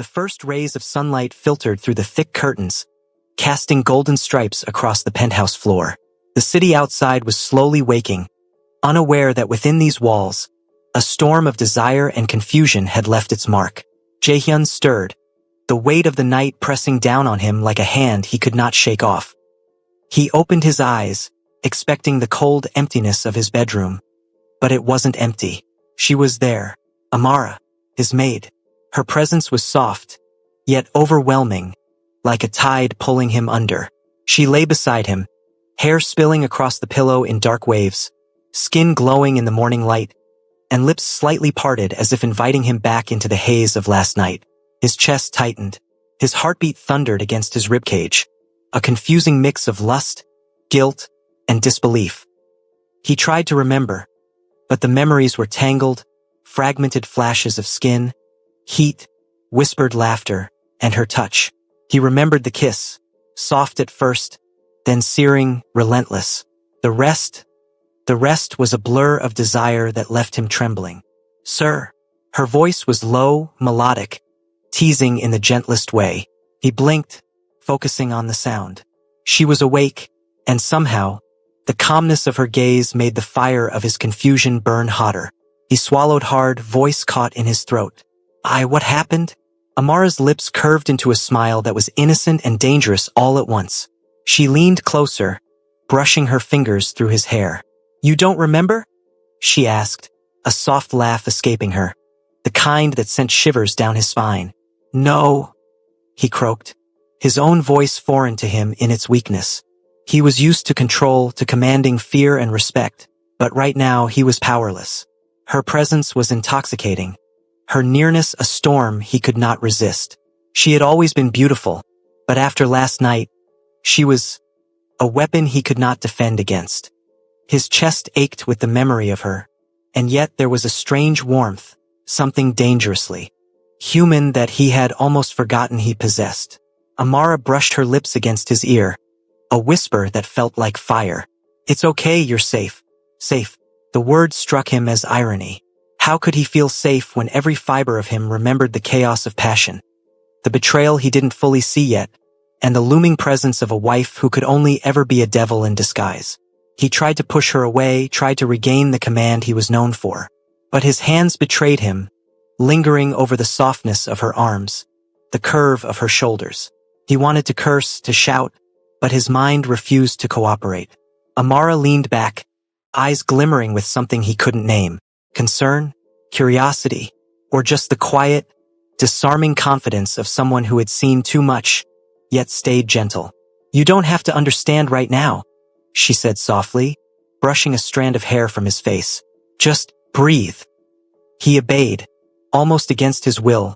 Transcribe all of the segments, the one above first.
The first rays of sunlight filtered through the thick curtains, casting golden stripes across the penthouse floor. The city outside was slowly waking, unaware that within these walls, a storm of desire and confusion had left its mark. Jaehyun stirred, the weight of the night pressing down on him like a hand he could not shake off. He opened his eyes, expecting the cold emptiness of his bedroom. But it wasn't empty. She was there, Amara, his maid. Her presence was soft, yet overwhelming, like a tide pulling him under. She lay beside him, hair spilling across the pillow in dark waves, skin glowing in the morning light, and lips slightly parted as if inviting him back into the haze of last night. His chest tightened. His heartbeat thundered against his ribcage, a confusing mix of lust, guilt, and disbelief. He tried to remember, but the memories were tangled, fragmented flashes of skin, heat, whispered laughter, and her touch. He remembered the kiss, soft at first, then searing, relentless. The rest was a blur of desire that left him trembling. "Sir." Her voice was low, melodic, teasing in the gentlest way. He blinked, focusing on the sound. She was awake, and somehow, the calmness of her gaze made the fire of his confusion burn hotter. He swallowed hard, voice caught in his throat. What happened?" Amara's lips curved into a smile that was innocent and dangerous all at once. She leaned closer, brushing her fingers through his hair. "You don't remember?" she asked, a soft laugh escaping her, the kind that sent shivers down his spine. "No," he croaked, his own voice foreign to him in its weakness. He was used to control, to commanding fear and respect, but right now he was powerless. Her presence was intoxicating, her nearness a storm he could not resist. She had always been beautiful, but after last night, she was a weapon he could not defend against. His chest ached with the memory of her, and yet there was a strange warmth, something dangerously human that he had almost forgotten he possessed. Amara brushed her lips against his ear, a whisper that felt like fire. "It's okay, you're safe." Safe. The word struck him as irony. How could he feel safe when every fiber of him remembered the chaos of passion, the betrayal he didn't fully see yet, and the looming presence of a wife who could only ever be a devil in disguise? He tried to push her away, tried to regain the command he was known for. But his hands betrayed him, lingering over the softness of her arms, the curve of her shoulders. He wanted to curse, to shout, but his mind refused to cooperate. Amara leaned back, eyes glimmering with something he couldn't name. Concern, curiosity, or just the quiet, disarming confidence of someone who had seen too much, yet stayed gentle. "You don't have to understand right now," she said softly, brushing a strand of hair from his face. "Just breathe." He obeyed, almost against his will,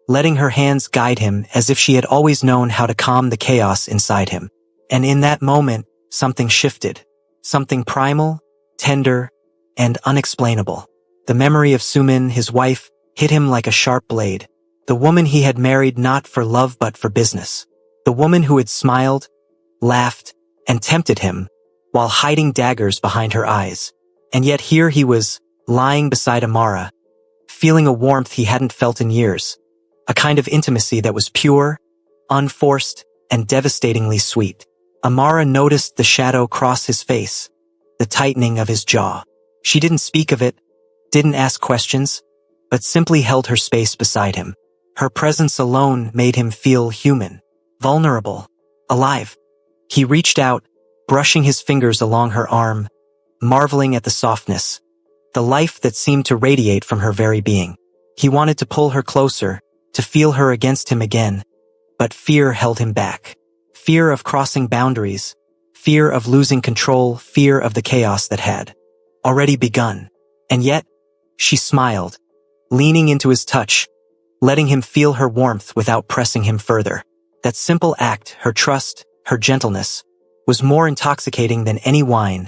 letting her hands guide him as if she had always known how to calm the chaos inside him. And in that moment, something shifted. Something primal, tender, and unexplainable. The memory of Sumin, his wife, hit him like a sharp blade. The woman he had married not for love but for business. The woman who had smiled, laughed, and tempted him, while hiding daggers behind her eyes. And yet here he was, lying beside Amara, feeling a warmth he hadn't felt in years. A kind of intimacy that was pure, unforced, and devastatingly sweet. Amara noticed the shadow cross his face, the tightening of his jaw. She didn't speak of it, didn't ask questions, but simply held her space beside him. Her presence alone made him feel human, vulnerable, alive. He reached out, brushing his fingers along her arm, marveling at the softness, the life that seemed to radiate from her very being. He wanted to pull her closer, to feel her against him again, but fear held him back. Fear of crossing boundaries, fear of losing control, fear of the chaos that had already begun. And yet, she smiled, leaning into his touch, letting him feel her warmth without pressing him further. That simple act, her trust, her gentleness, was more intoxicating than any wine,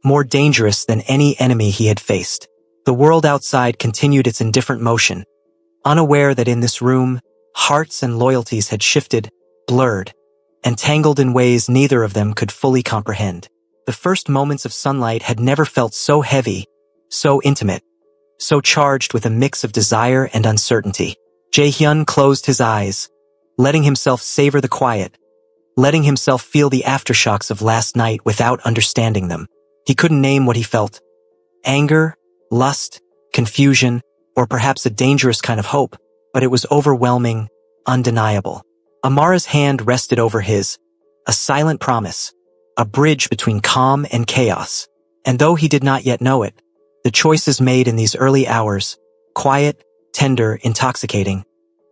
more dangerous than any enemy he had faced. The world outside continued its indifferent motion, unaware that in this room, hearts and loyalties had shifted, blurred, and tangled in ways neither of them could fully comprehend. The first moments of sunlight had never felt so heavy, so intimate, so charged with a mix of desire and uncertainty. Jae-hyun closed his eyes, letting himself savor the quiet, letting himself feel the aftershocks of last night without understanding them. He couldn't name what he felt. Anger, lust, confusion, or perhaps a dangerous kind of hope, but it was overwhelming, undeniable. Amara's hand rested over his, a silent promise, a bridge between calm and chaos. And though he did not yet know it, the choices made in these early hours, quiet, tender, intoxicating,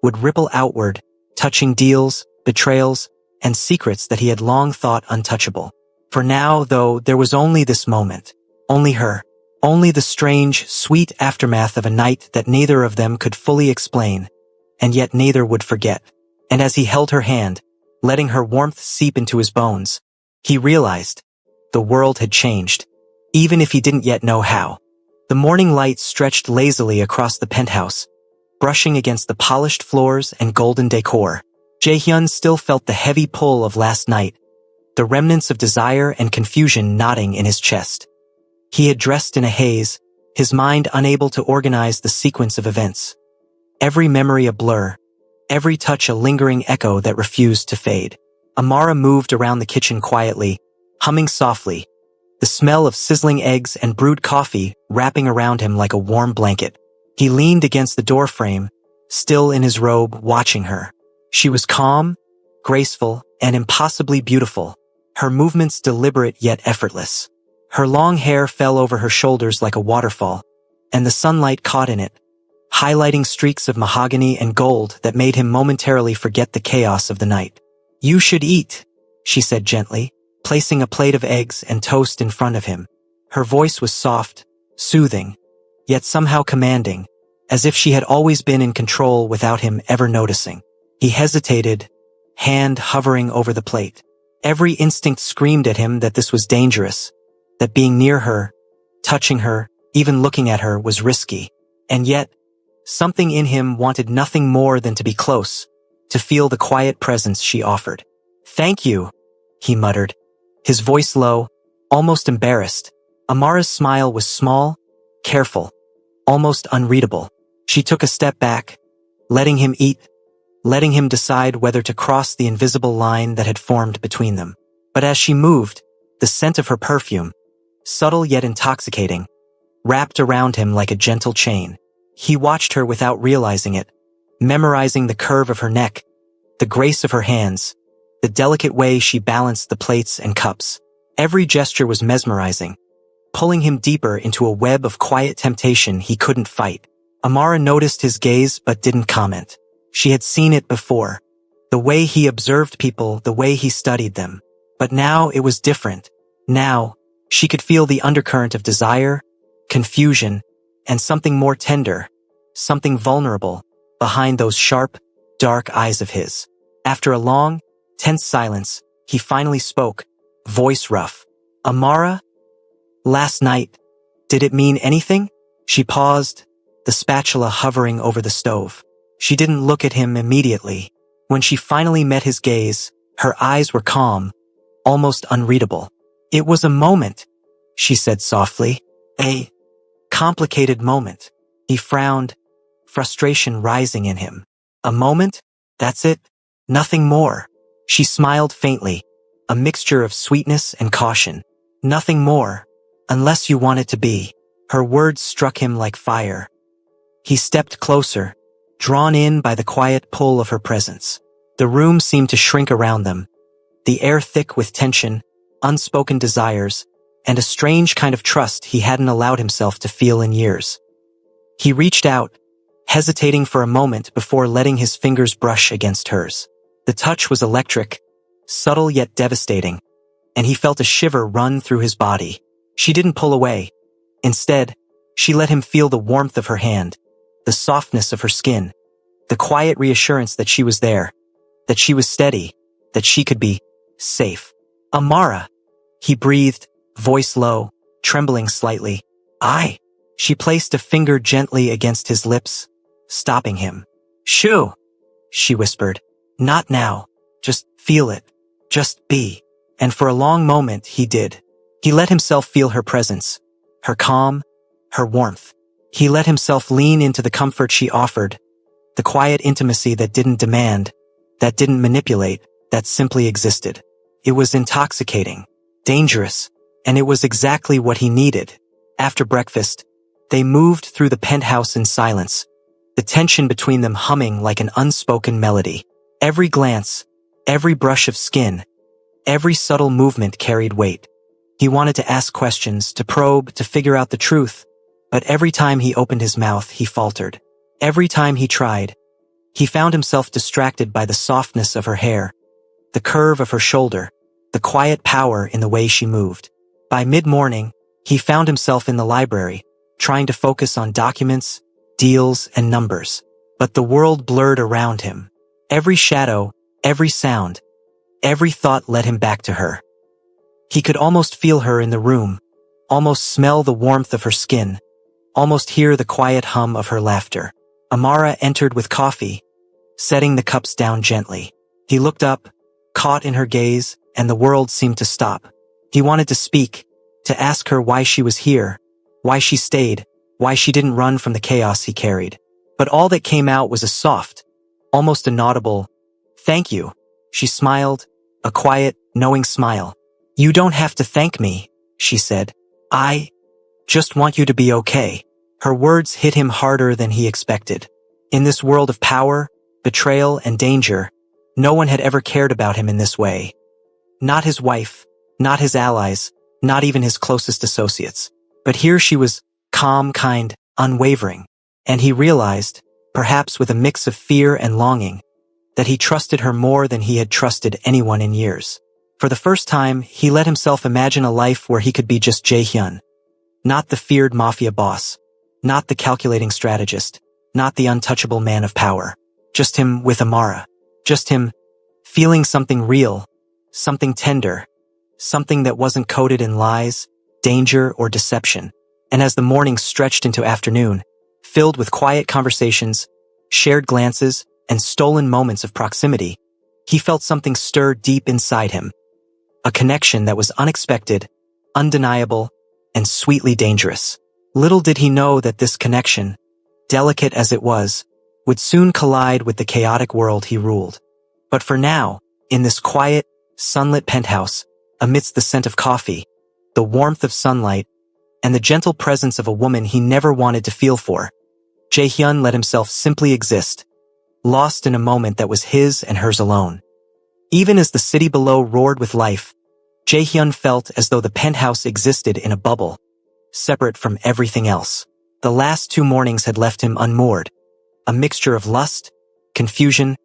would ripple outward, touching deals, betrayals, and secrets that he had long thought untouchable. For now, though, there was only this moment, only her, only the strange, sweet aftermath of a night that neither of them could fully explain, and yet neither would forget. And as he held her hand, letting her warmth seep into his bones, he realized the world had changed, even if he didn't yet know how. The morning light stretched lazily across the penthouse, brushing against the polished floors and golden decor. Jae-hyun still felt the heavy pull of last night, the remnants of desire and confusion knotting in his chest. He had dressed in a haze, his mind unable to organize the sequence of events. Every memory a blur, every touch a lingering echo that refused to fade. Amara moved around the kitchen quietly, humming softly, the smell of sizzling eggs and brewed coffee wrapping around him like a warm blanket. He leaned against the doorframe, still in his robe, watching her. She was calm, graceful, and impossibly beautiful, her movements deliberate yet effortless. Her long hair fell over her shoulders like a waterfall, and the sunlight caught in it, highlighting streaks of mahogany and gold that made him momentarily forget the chaos of the night. "You should eat," she said gently, placing a plate of eggs and toast in front of him. Her voice was soft, soothing, yet somehow commanding, as if she had always been in control without him ever noticing. He hesitated, hand hovering over the plate. Every instinct screamed at him that this was dangerous, that being near her, touching her, even looking at her was risky. And yet, something in him wanted nothing more than to be close, to feel the quiet presence she offered. "Thank you," he muttered, his voice low, almost embarrassed. Amara's smile was small, careful, almost unreadable. She took a step back, letting him eat, letting him decide whether to cross the invisible line that had formed between them. But as she moved, the scent of her perfume, subtle yet intoxicating, wrapped around him like a gentle chain. He watched her without realizing it, memorizing the curve of her neck, the grace of her hands, the delicate way she balanced the plates and cups. Every gesture was mesmerizing, pulling him deeper into a web of quiet temptation he couldn't fight. Amara noticed his gaze but didn't comment. She had seen it before, the way he observed people, the way he studied them. But now it was different. Now, she could feel the undercurrent of desire, confusion, and something more tender, something vulnerable, behind those sharp, dark eyes of his. After a long, tense silence, he finally spoke, voice rough. "Amara? Last night, did it mean anything?" She paused, the spatula hovering over the stove. She didn't look at him immediately. When she finally met his gaze, her eyes were calm, almost unreadable. "It was a moment," she said softly. "A complicated moment." He frowned, frustration rising in him. "A moment? That's it? Nothing more?" She smiled faintly, a mixture of sweetness and caution. "Nothing more, unless you want it to be." Her words struck him like fire. He stepped closer, drawn in by the quiet pull of her presence. The room seemed to shrink around them, the air thick with tension, unspoken desires, and a strange kind of trust he hadn't allowed himself to feel in years. He reached out, hesitating for a moment before letting his fingers brush against hers. The touch was electric, subtle yet devastating, and he felt a shiver run through his body. She didn't pull away. Instead, she let him feel the warmth of her hand, the softness of her skin, the quiet reassurance that she was there, that she was steady, that she could be safe. "Amara," he breathed, voice low, trembling slightly. "I." She placed a finger gently against his lips, stopping him. "Shoo," she whispered. "Not now. Just feel it. Just be." And for a long moment he did. He let himself feel her presence, her calm, her warmth. He let himself lean into the comfort she offered, the quiet intimacy that didn't demand, that didn't manipulate, that simply existed. It was intoxicating, dangerous, and it was exactly what he needed. After breakfast, they moved through the penthouse in silence, the tension between them humming like an unspoken melody. Every glance, every brush of skin, every subtle movement carried weight. He wanted to ask questions, to probe, to figure out the truth, but every time he opened his mouth, he faltered. Every time he tried, he found himself distracted by the softness of her hair, the curve of her shoulder, the quiet power in the way she moved. By mid-morning, he found himself in the library, trying to focus on documents, deals, and numbers. But the world blurred around him. Every shadow, every sound, every thought led him back to her. He could almost feel her in the room, almost smell the warmth of her skin, almost hear the quiet hum of her laughter. Amara entered with coffee, setting the cups down gently. He looked up, caught in her gaze, and the world seemed to stop. He wanted to speak, to ask her why she was here, why she stayed, why she didn't run from the chaos he carried. But all that came out was a soft, almost inaudible, "Thank you." She smiled, a quiet, knowing smile. "You don't have to thank me," she said. "I just want you to be okay." Her words hit him harder than he expected. In this world of power, betrayal, and danger, no one had ever cared about him in this way. Not his wife, not his allies, not even his closest associates. But here she was, calm, kind, unwavering. And he realized, perhaps with a mix of fear and longing, that he trusted her more than he had trusted anyone in years. For the first time, he let himself imagine a life where he could be just Jae-hyun. Not the feared Mafia boss, not the calculating strategist, not the untouchable man of power. Just him with Amara. Just him feeling something real, something tender, something that wasn't coated in lies, danger, or deception. And as the morning stretched into afternoon, filled with quiet conversations, shared glances, and stolen moments of proximity, he felt something stir deep inside him. A connection that was unexpected, undeniable, and sweetly dangerous. Little did he know that this connection, delicate as it was, would soon collide with the chaotic world he ruled. But for now, in this quiet, sunlit penthouse, amidst the scent of coffee, the warmth of sunlight, and the gentle presence of a woman he never wanted to feel for, Jae-hyun let himself simply exist, lost in a moment that was his and hers alone. Even as the city below roared with life, Jae-hyun felt as though the penthouse existed in a bubble, separate from everything else. The last 2 mornings had left him unmoored, a mixture of lust, confusion,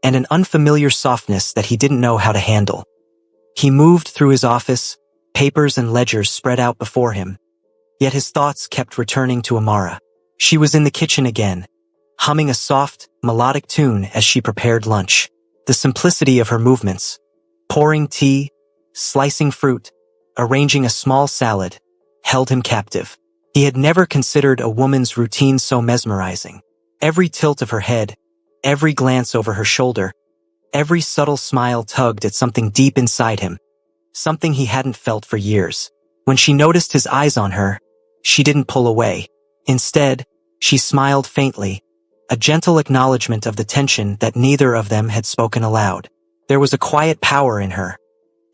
and an unfamiliar softness that he didn't know how to handle. He moved through his office, papers and ledgers spread out before him, yet his thoughts kept returning to Amara. She was in the kitchen again, humming a soft, melodic tune as she prepared lunch. The simplicity of her movements, pouring tea, slicing fruit, arranging a small salad, held him captive. He had never considered a woman's routine so mesmerizing. Every tilt of her head, every glance over her shoulder, every subtle smile tugged at something deep inside him, something he hadn't felt for years. When she noticed his eyes on her, she didn't pull away. Instead, she smiled faintly, a gentle acknowledgement of the tension that neither of them had spoken aloud. There was a quiet power in her,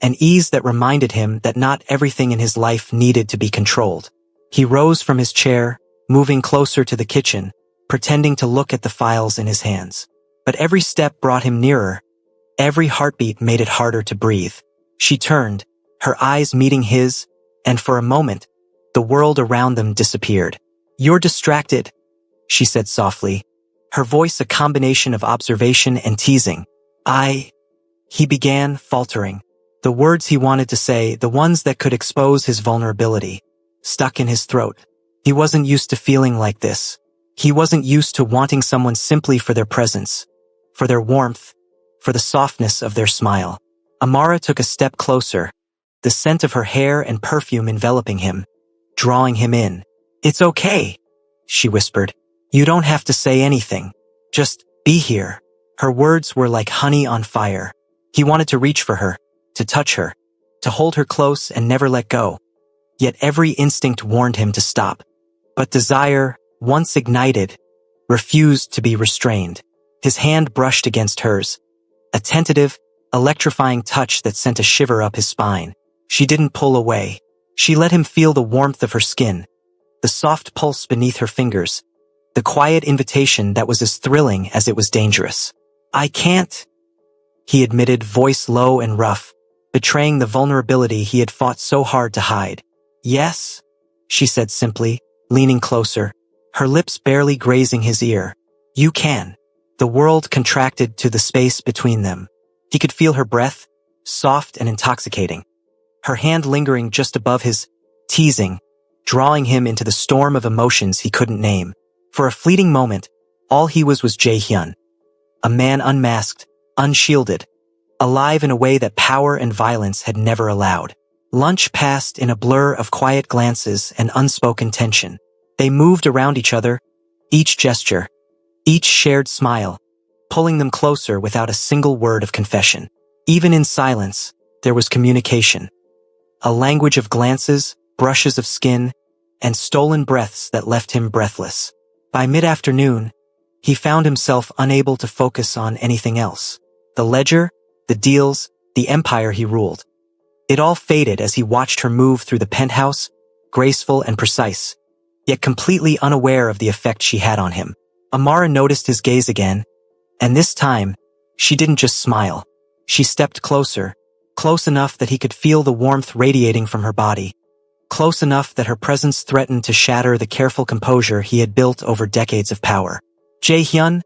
an ease that reminded him that not everything in his life needed to be controlled. He rose from his chair, moving closer to the kitchen, pretending to look at the files in his hands. But every step brought him nearer. Every heartbeat made it harder to breathe. She turned, her eyes meeting his, and for a moment, the world around them disappeared. "You're distracted," she said softly, her voice a combination of observation and teasing. He began, faltering. The words he wanted to say, the ones that could expose his vulnerability, stuck in his throat. He wasn't used to feeling like this. He wasn't used to wanting someone simply for their presence, for their warmth, for the softness of their smile. Amara took a step closer, the scent of her hair and perfume enveloping him, drawing him in. "It's okay," she whispered. "You don't have to say anything. Just be here." Her words were like honey on fire. He wanted to reach for her, to touch her, to hold her close and never let go. Yet every instinct warned him to stop. But desire, once ignited, refused to be restrained. His hand brushed against hers, a tentative, electrifying touch that sent a shiver up his spine. She didn't pull away. She let him feel the warmth of her skin, the soft pulse beneath her fingers, the quiet invitation that was as thrilling as it was dangerous. "I can't," he admitted, voice low and rough, betraying the vulnerability he had fought so hard to hide. "Yes," she said simply, leaning closer, her lips barely grazing his ear. "You can." The world contracted to the space between them. He could feel her breath, soft and intoxicating, her hand lingering just above his, teasing, drawing him into the storm of emotions he couldn't name. For a fleeting moment, all he was Jae-hyun, a man unmasked, unshielded, alive in a way that power and violence had never allowed. Lunch passed in a blur of quiet glances and unspoken tension. They moved around each other, each gesture, each shared smile, pulling them closer without a single word of confession. Even in silence, there was communication. A language of glances, brushes of skin, and stolen breaths that left him breathless. By mid-afternoon, he found himself unable to focus on anything else. The ledger, the deals, the empire he ruled. It all faded as he watched her move through the penthouse, graceful and precise, yet completely unaware of the effect she had on him. Amara noticed his gaze again, and this time, she didn't just smile. She stepped closer, close enough that he could feel the warmth radiating from her body, close enough that her presence threatened to shatter the careful composure he had built over decades of power. "Jae-hyun,"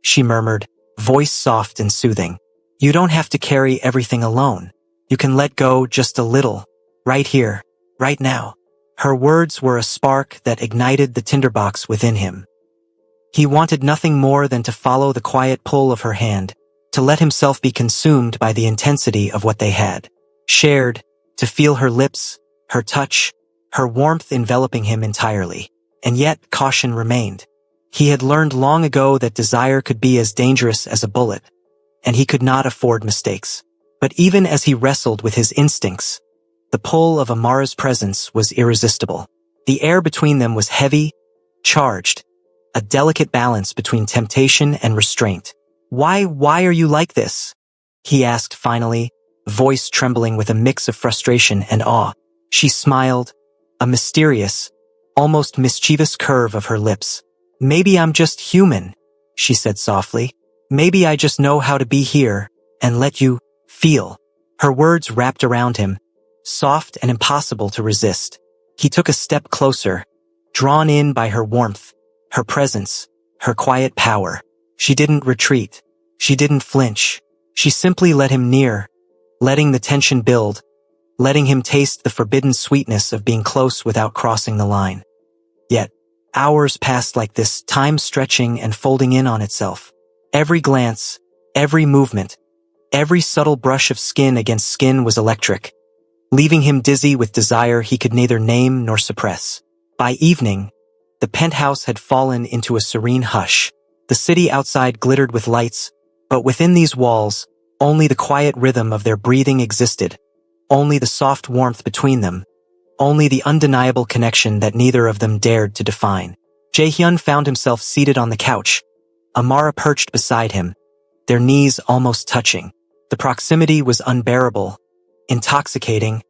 she murmured, voice soft and soothing. "You don't have to carry everything alone. You can let go just a little, right here, right now." Her words were a spark that ignited the tinderbox within him. He wanted nothing more than to follow the quiet pull of her hand, to let himself be consumed by the intensity of what they had shared, to feel her lips, her touch, her warmth enveloping him entirely. And yet caution remained. He had learned long ago that desire could be as dangerous as a bullet, and he could not afford mistakes. But even as he wrestled with his instincts, the pull of Amara's presence was irresistible. The air between them was heavy, charged, a delicate balance between temptation and restraint. Why are you like this?" he asked finally, voice trembling with a mix of frustration and awe. She smiled, a mysterious, almost mischievous curve of her lips. "Maybe I'm just human," she said softly. "Maybe I just know how to be here and let you feel." Her words wrapped around him, soft and impossible to resist. He took a step closer, drawn in by her warmth, her presence, her quiet power. She didn't retreat. She didn't flinch. She simply let him near, letting the tension build, letting him taste the forbidden sweetness of being close without crossing the line. Yet, hours passed like this, time stretching and folding in on itself. Every glance, every movement, every subtle brush of skin against skin was electric, leaving him dizzy with desire he could neither name nor suppress. By evening, the penthouse had fallen into a serene hush. The city outside glittered with lights, but within these walls, only the quiet rhythm of their breathing existed, only the soft warmth between them, only the undeniable connection that neither of them dared to define. Jae-hyun found himself seated on the couch, Amara perched beside him, their knees almost touching. The proximity was unbearable, intoxicating,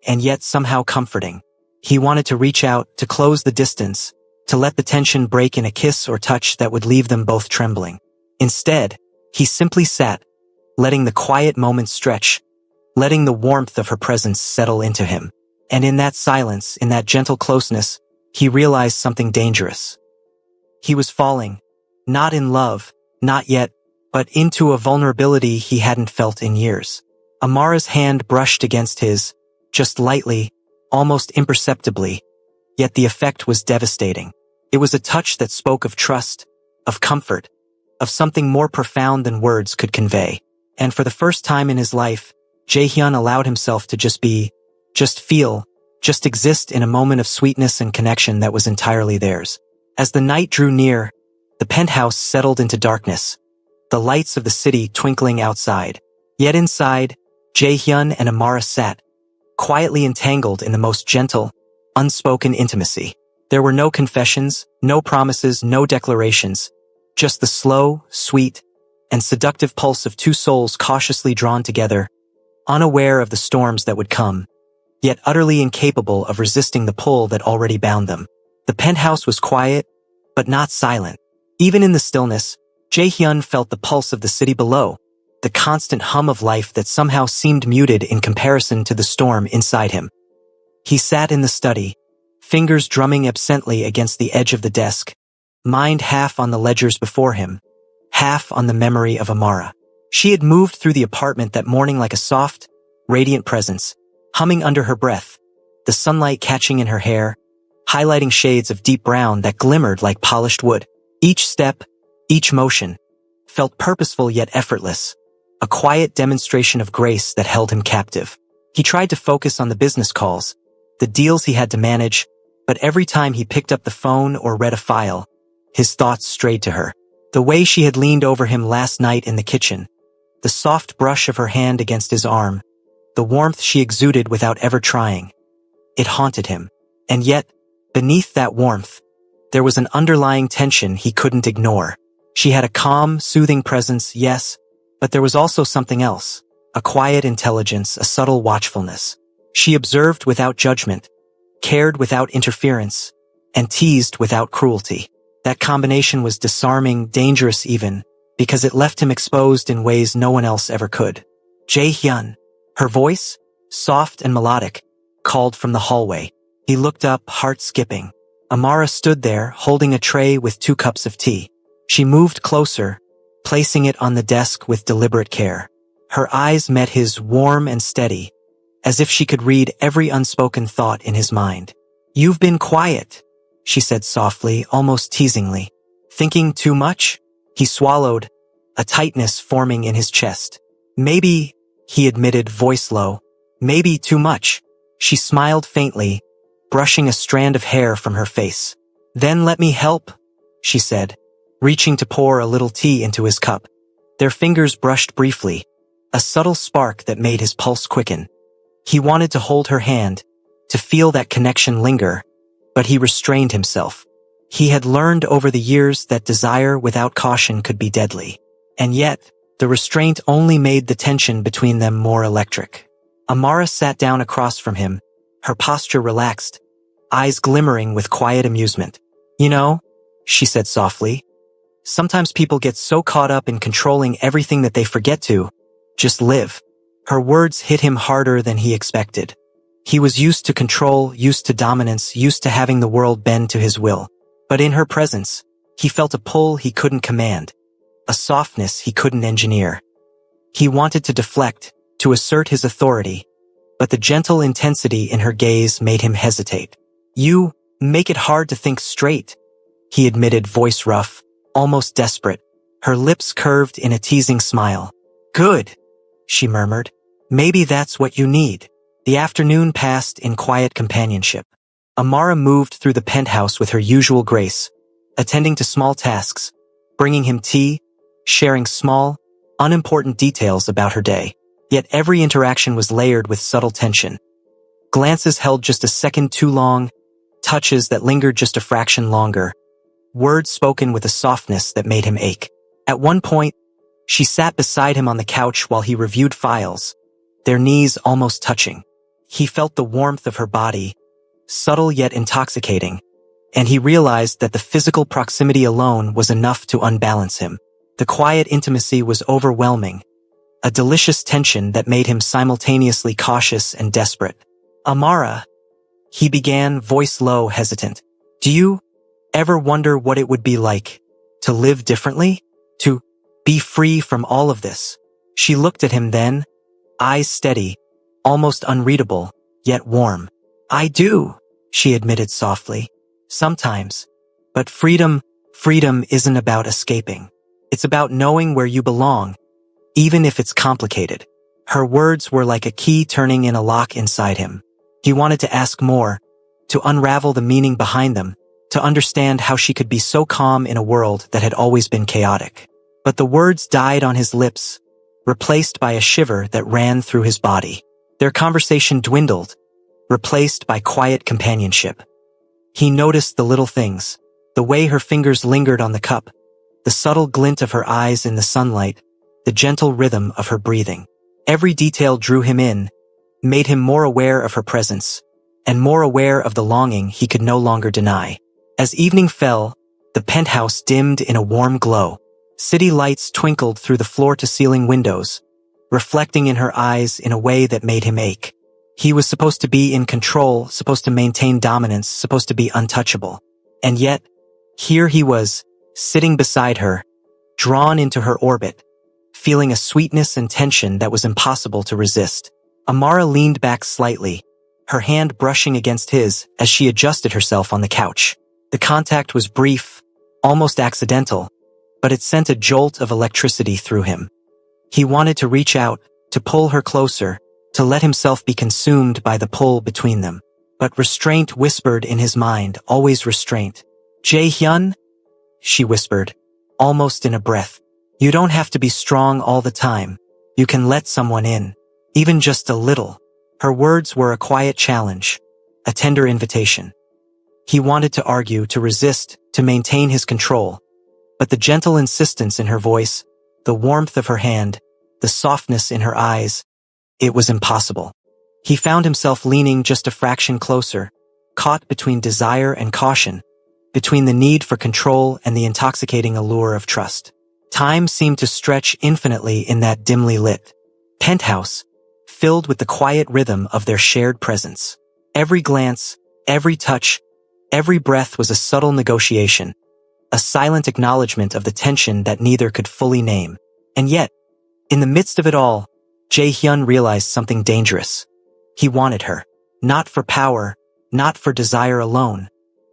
and yet somehow comforting. He wanted to reach out, to close the distance, to let the tension break in a kiss or touch that would leave them both trembling. Instead, he simply sat, letting the quiet moments stretch, letting the warmth of her presence settle into him. And in that silence, in that gentle closeness, he realized something dangerous. He was falling, not in love, not yet, but into a vulnerability he hadn't felt in years. Amara's hand brushed against his, just lightly, almost imperceptibly, yet the effect was devastating. It was a touch that spoke of trust, of comfort, of something more profound than words could convey. And for the first time in his life, Jae-hyun allowed himself to just be, just feel, just exist in a moment of sweetness and connection that was entirely theirs. As the night drew near, the penthouse settled into darkness, the lights of the city twinkling outside. Yet inside, Jae-hyun and Amara sat, quietly entangled in the most gentle, unspoken intimacy. There were no confessions, no promises, no declarations, just the slow, sweet, and seductive pulse of two souls cautiously drawn together, unaware of the storms that would come, yet utterly incapable of resisting the pull that already bound them. The penthouse was quiet, but not silent. Even in the stillness, Jae-hyun felt the pulse of the city below, the constant hum of life that somehow seemed muted in comparison to the storm inside him. He sat in the study, fingers drumming absently against the edge of the desk, mind half on the ledgers before him, half on the memory of Amara. She had moved through the apartment that morning like a soft, radiant presence, humming under her breath, the sunlight catching in her hair, highlighting shades of deep brown that glimmered like polished wood. Each step, each motion, felt purposeful yet effortless, a quiet demonstration of grace that held him captive. He tried to focus on the business calls, the deals he had to manage, but every time he picked up the phone or read a file, his thoughts strayed to her. The way she had leaned over him last night in the kitchen, the soft brush of her hand against his arm, the warmth she exuded without ever trying. It haunted him. And yet, beneath that warmth, there was an underlying tension he couldn't ignore. She had a calm, soothing presence, yes, but there was also something else, a quiet intelligence, a subtle watchfulness. She observed without judgment, cared without interference, and teased without cruelty. That combination was disarming, dangerous even, because it left him exposed in ways no one else ever could. Jae-hyun. Her voice, soft and melodic, called from the hallway. He looked up, heart skipping. Amara stood there, holding a tray with 2 cups of tea. She moved closer, placing it on the desk with deliberate care. Her eyes met his, warm and steady, as if she could read every unspoken thought in his mind. "You've been quiet," she said softly, almost teasingly. "Thinking too much?" He swallowed, a tightness forming in his chest. "Maybe," he admitted, voice low. "Maybe too much." She smiled faintly, brushing a strand of hair from her face. "Then let me help," she said, reaching to pour a little tea into his cup. Their fingers brushed briefly, a subtle spark that made his pulse quicken. He wanted to hold her hand, to feel that connection linger, but he restrained himself. He had learned over the years that desire without caution could be deadly. And yet, the restraint only made the tension between them more electric. Amara sat down across from him, her posture relaxed, eyes glimmering with quiet amusement. "You know," she said softly, "sometimes people get so caught up in controlling everything that they forget to just live." Her words hit him harder than he expected. He was used to control, used to dominance, used to having the world bend to his will. But in her presence, he felt a pull he couldn't command, a softness he couldn't engineer. He wanted to deflect, to assert his authority, but the gentle intensity in her gaze made him hesitate. "You make it hard to think straight," he admitted, voice rough, almost desperate. Her lips curved in a teasing smile. "Good," she murmured. "Maybe that's what you need." The afternoon passed in quiet companionship. Amara moved through the penthouse with her usual grace, attending to small tasks, bringing him tea, sharing small, unimportant details about her day. Yet every interaction was layered with subtle tension. Glances held just a second too long, touches that lingered just a fraction longer, words spoken with a softness that made him ache. At one point, she sat beside him on the couch while he reviewed files, their knees almost touching. He felt the warmth of her body, subtle yet intoxicating, and he realized that the physical proximity alone was enough to unbalance him. The quiet intimacy was overwhelming, a delicious tension that made him simultaneously cautious and desperate. "Amara," he began, voice low, hesitant. "Do you ever wonder what it would be like to live differently? To be free from all of this?" She looked at him then, eyes steady, almost unreadable, yet warm. "I do," she admitted softly. "Sometimes. But freedom isn't about escaping. It's about knowing where you belong, even if it's complicated." Her words were like a key turning in a lock inside him. He wanted to ask more, to unravel the meaning behind them, to understand how she could be so calm in a world that had always been chaotic. But the words died on his lips, replaced by a shiver that ran through his body. Their conversation dwindled, replaced by quiet companionship. He noticed the little things, the way her fingers lingered on the cup, the subtle glint of her eyes in the sunlight, the gentle rhythm of her breathing. Every detail drew him in, made him more aware of her presence, and more aware of the longing he could no longer deny. As evening fell, the penthouse dimmed in a warm glow. City lights twinkled through the floor-to-ceiling windows, reflecting in her eyes in a way that made him ache. He was supposed to be in control, supposed to maintain dominance, supposed to be untouchable. And yet, here he was, sitting beside her, drawn into her orbit, feeling a sweetness and tension that was impossible to resist. Amara leaned back slightly, her hand brushing against his as she adjusted herself on the couch. The contact was brief, almost accidental, but it sent a jolt of electricity through him. He wanted to reach out, to pull her closer, to let himself be consumed by the pull between them. But restraint whispered in his mind, always restraint. "Jae-hyun?" she whispered, almost in a breath. "You don't have to be strong all the time. You can let someone in. Even just a little." Her words were a quiet challenge, a tender invitation. He wanted to argue, to resist, to maintain his control. But the gentle insistence in her voice, the warmth of her hand, the softness in her eyes, it was impossible. He found himself leaning just a fraction closer, caught between desire and caution, between the need for control and the intoxicating allure of trust. Time seemed to stretch infinitely in that dimly lit penthouse, filled with the quiet rhythm of their shared presence. Every glance, every touch, every breath was a subtle negotiation, a silent acknowledgement of the tension that neither could fully name. And yet, in the midst of it all, Jae-hyun realized something dangerous. He wanted her, not for power, not for desire alone,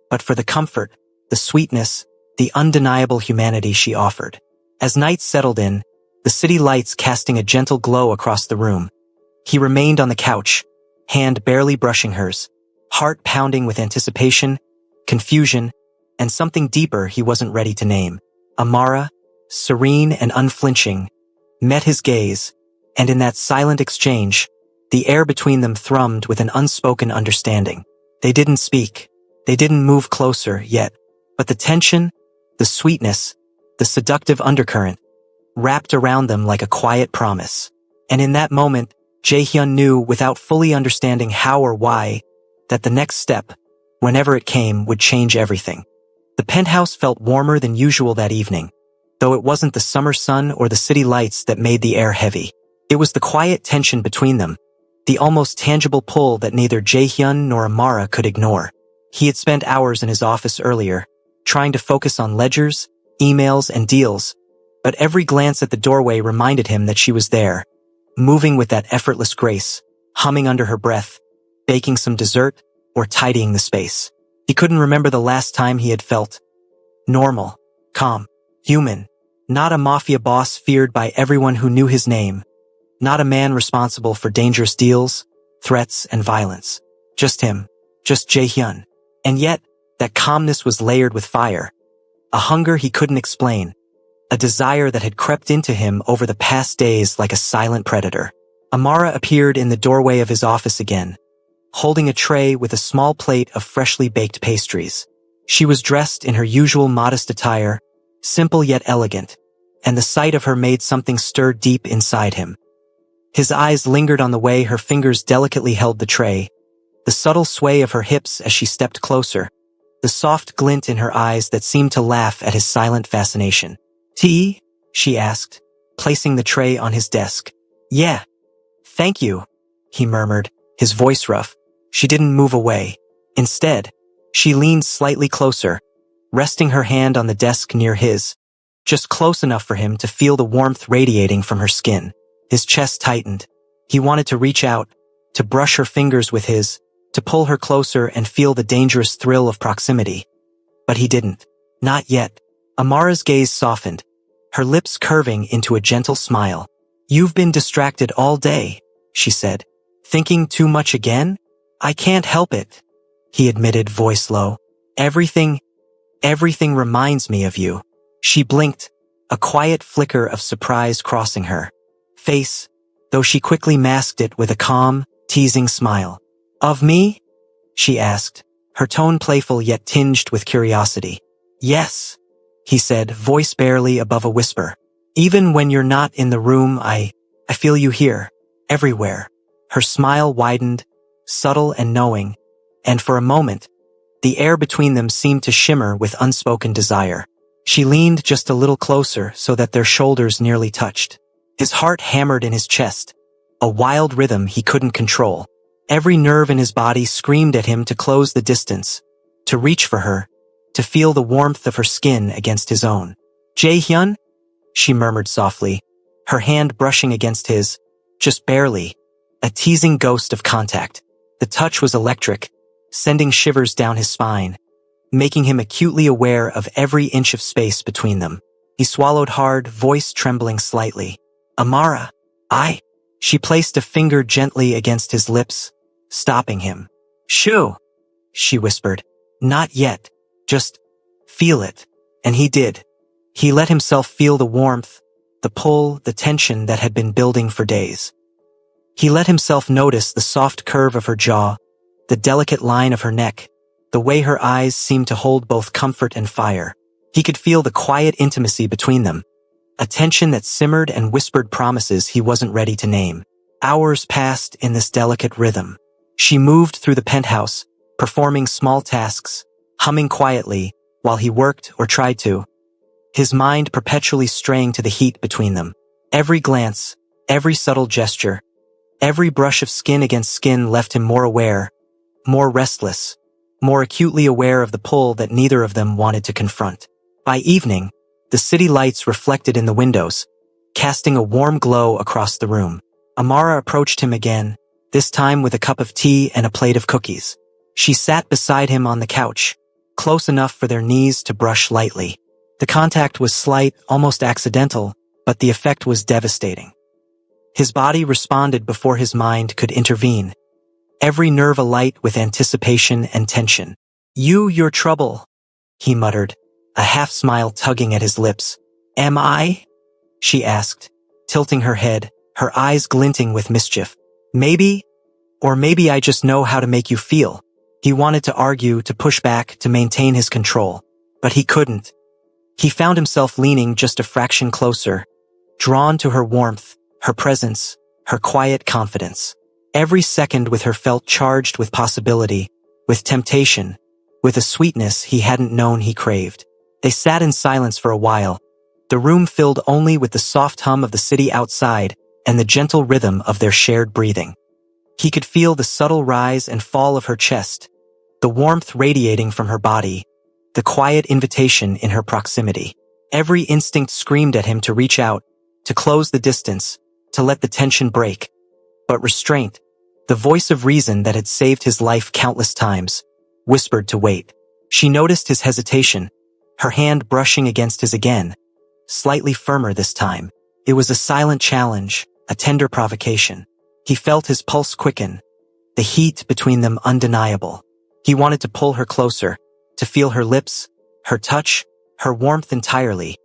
but for the comfort, the sweetness, the undeniable humanity she offered. As night settled in, the city lights casting a gentle glow across the room, he remained on the couch, hand barely brushing hers, heart pounding with anticipation, confusion, and something deeper he wasn't ready to name. Amara, serene and unflinching, met his gaze, and in that silent exchange, the air between them thrummed with an unspoken understanding. They didn't speak, they didn't move closer yet, but the tension, the sweetness, the seductive undercurrent, wrapped around them like a quiet promise. And in that moment, Jae-hyun knew, without fully understanding how or why, that the next step, whenever it came, would change everything. The penthouse felt warmer than usual that evening, though it wasn't the summer sun or the city lights that made the air heavy. It was the quiet tension between them, the almost tangible pull that neither Jae-hyun nor Amara could ignore. He had spent hours in his office earlier, trying to focus on ledgers, emails, and deals, but every glance at the doorway reminded him that she was there, moving with that effortless grace, humming under her breath, baking some dessert, or tidying the space. He couldn't remember the last time he had felt normal, calm, human, not a mafia boss feared by everyone who knew his name, not a man responsible for dangerous deals, threats, and violence. Just him, just Jae-hyun. And yet, that calmness was layered with fire, a hunger he couldn't explain, a desire that had crept into him over the past days like a silent predator. Amara appeared in the doorway of his office again, holding a tray with a small plate of freshly baked pastries. She was dressed in her usual modest attire, simple yet elegant, and the sight of her made something stir deep inside him. His eyes lingered on the way her fingers delicately held the tray, the subtle sway of her hips as she stepped closer, the soft glint in her eyes that seemed to laugh at his silent fascination. "Tea?" she asked, placing the tray on his desk. "Yeah. Thank you," he murmured, his voice rough. She didn't move away. Instead, she leaned slightly closer, resting her hand on the desk near his, just close enough for him to feel the warmth radiating from her skin. His chest tightened. He wanted to reach out, to brush her fingers with his, to pull her closer and feel the dangerous thrill of proximity. But he didn't. Not yet. Amara's gaze softened, her lips curving into a gentle smile. "You've been distracted all day," she said. "Thinking too much again?" "I can't help it," he admitted, voice low. Everything reminds me of you." She blinked, a quiet flicker of surprise crossing her face, though she quickly masked it with a calm, teasing smile. "Of me?" she asked, her tone playful yet tinged with curiosity. "Yes," he said, voice barely above a whisper. "Even when you're not in the room, I feel you here, everywhere." Her smile widened, subtle and knowing, and for a moment, the air between them seemed to shimmer with unspoken desire. She leaned just a little closer so that their shoulders nearly touched. His heart hammered in his chest, a wild rhythm he couldn't control. Every nerve in his body screamed at him to close the distance, to reach for her, to feel the warmth of her skin against his own. "Jae-hyun?" she murmured softly, her hand brushing against his, just barely, a teasing ghost of contact. The touch was electric, sending shivers down his spine, making him acutely aware of every inch of space between them. He swallowed hard, voice trembling slightly. "Amara, I..." She placed a finger gently against his lips, stopping him. "Shoo," she whispered. "Not yet. Just feel it." And he did. He let himself feel the warmth, the pull, the tension that had been building for days. He let himself notice the soft curve of her jaw, the delicate line of her neck, the way her eyes seemed to hold both comfort and fire. He could feel the quiet intimacy between them, a tension that simmered and whispered promises he wasn't ready to name. Hours passed in this delicate rhythm. She moved through the penthouse, performing small tasks, humming quietly while he worked or tried to, his mind perpetually straying to the heat between them. Every glance, every subtle gesture, every brush of skin against skin left him more aware, more restless, more acutely aware of the pull that neither of them wanted to confront. By evening, the city lights reflected in the windows, casting a warm glow across the room. Amara approached him again, this time with a cup of tea and a plate of cookies. She sat beside him on the couch, close enough for their knees to brush lightly. The contact was slight, almost accidental, but the effect was devastating. His body responded before his mind could intervene, every nerve alight with anticipation and tension. Your trouble," he muttered, a half-smile tugging at his lips. "Am I?" she asked, tilting her head, her eyes glinting with mischief. "Maybe, or maybe I just know how to make you feel." He wanted to argue, to push back, to maintain his control, but he couldn't. He found himself leaning just a fraction closer, drawn to her warmth, her presence, her quiet confidence. Every second with her felt charged with possibility, with temptation, with a sweetness he hadn't known he craved. They sat in silence for a while, the room filled only with the soft hum of the city outside and the gentle rhythm of their shared breathing. He could feel the subtle rise and fall of her chest, the warmth radiating from her body, the quiet invitation in her proximity. Every instinct screamed at him to reach out, to close the distance, to let the tension break. But restraint, the voice of reason that had saved his life countless times, whispered to wait. She noticed his hesitation, her hand brushing against his again, slightly firmer this time. It was a silent challenge, a tender provocation. He felt his pulse quicken, the heat between them undeniable. He wanted to pull her closer, to feel her lips, her touch, her warmth entirely.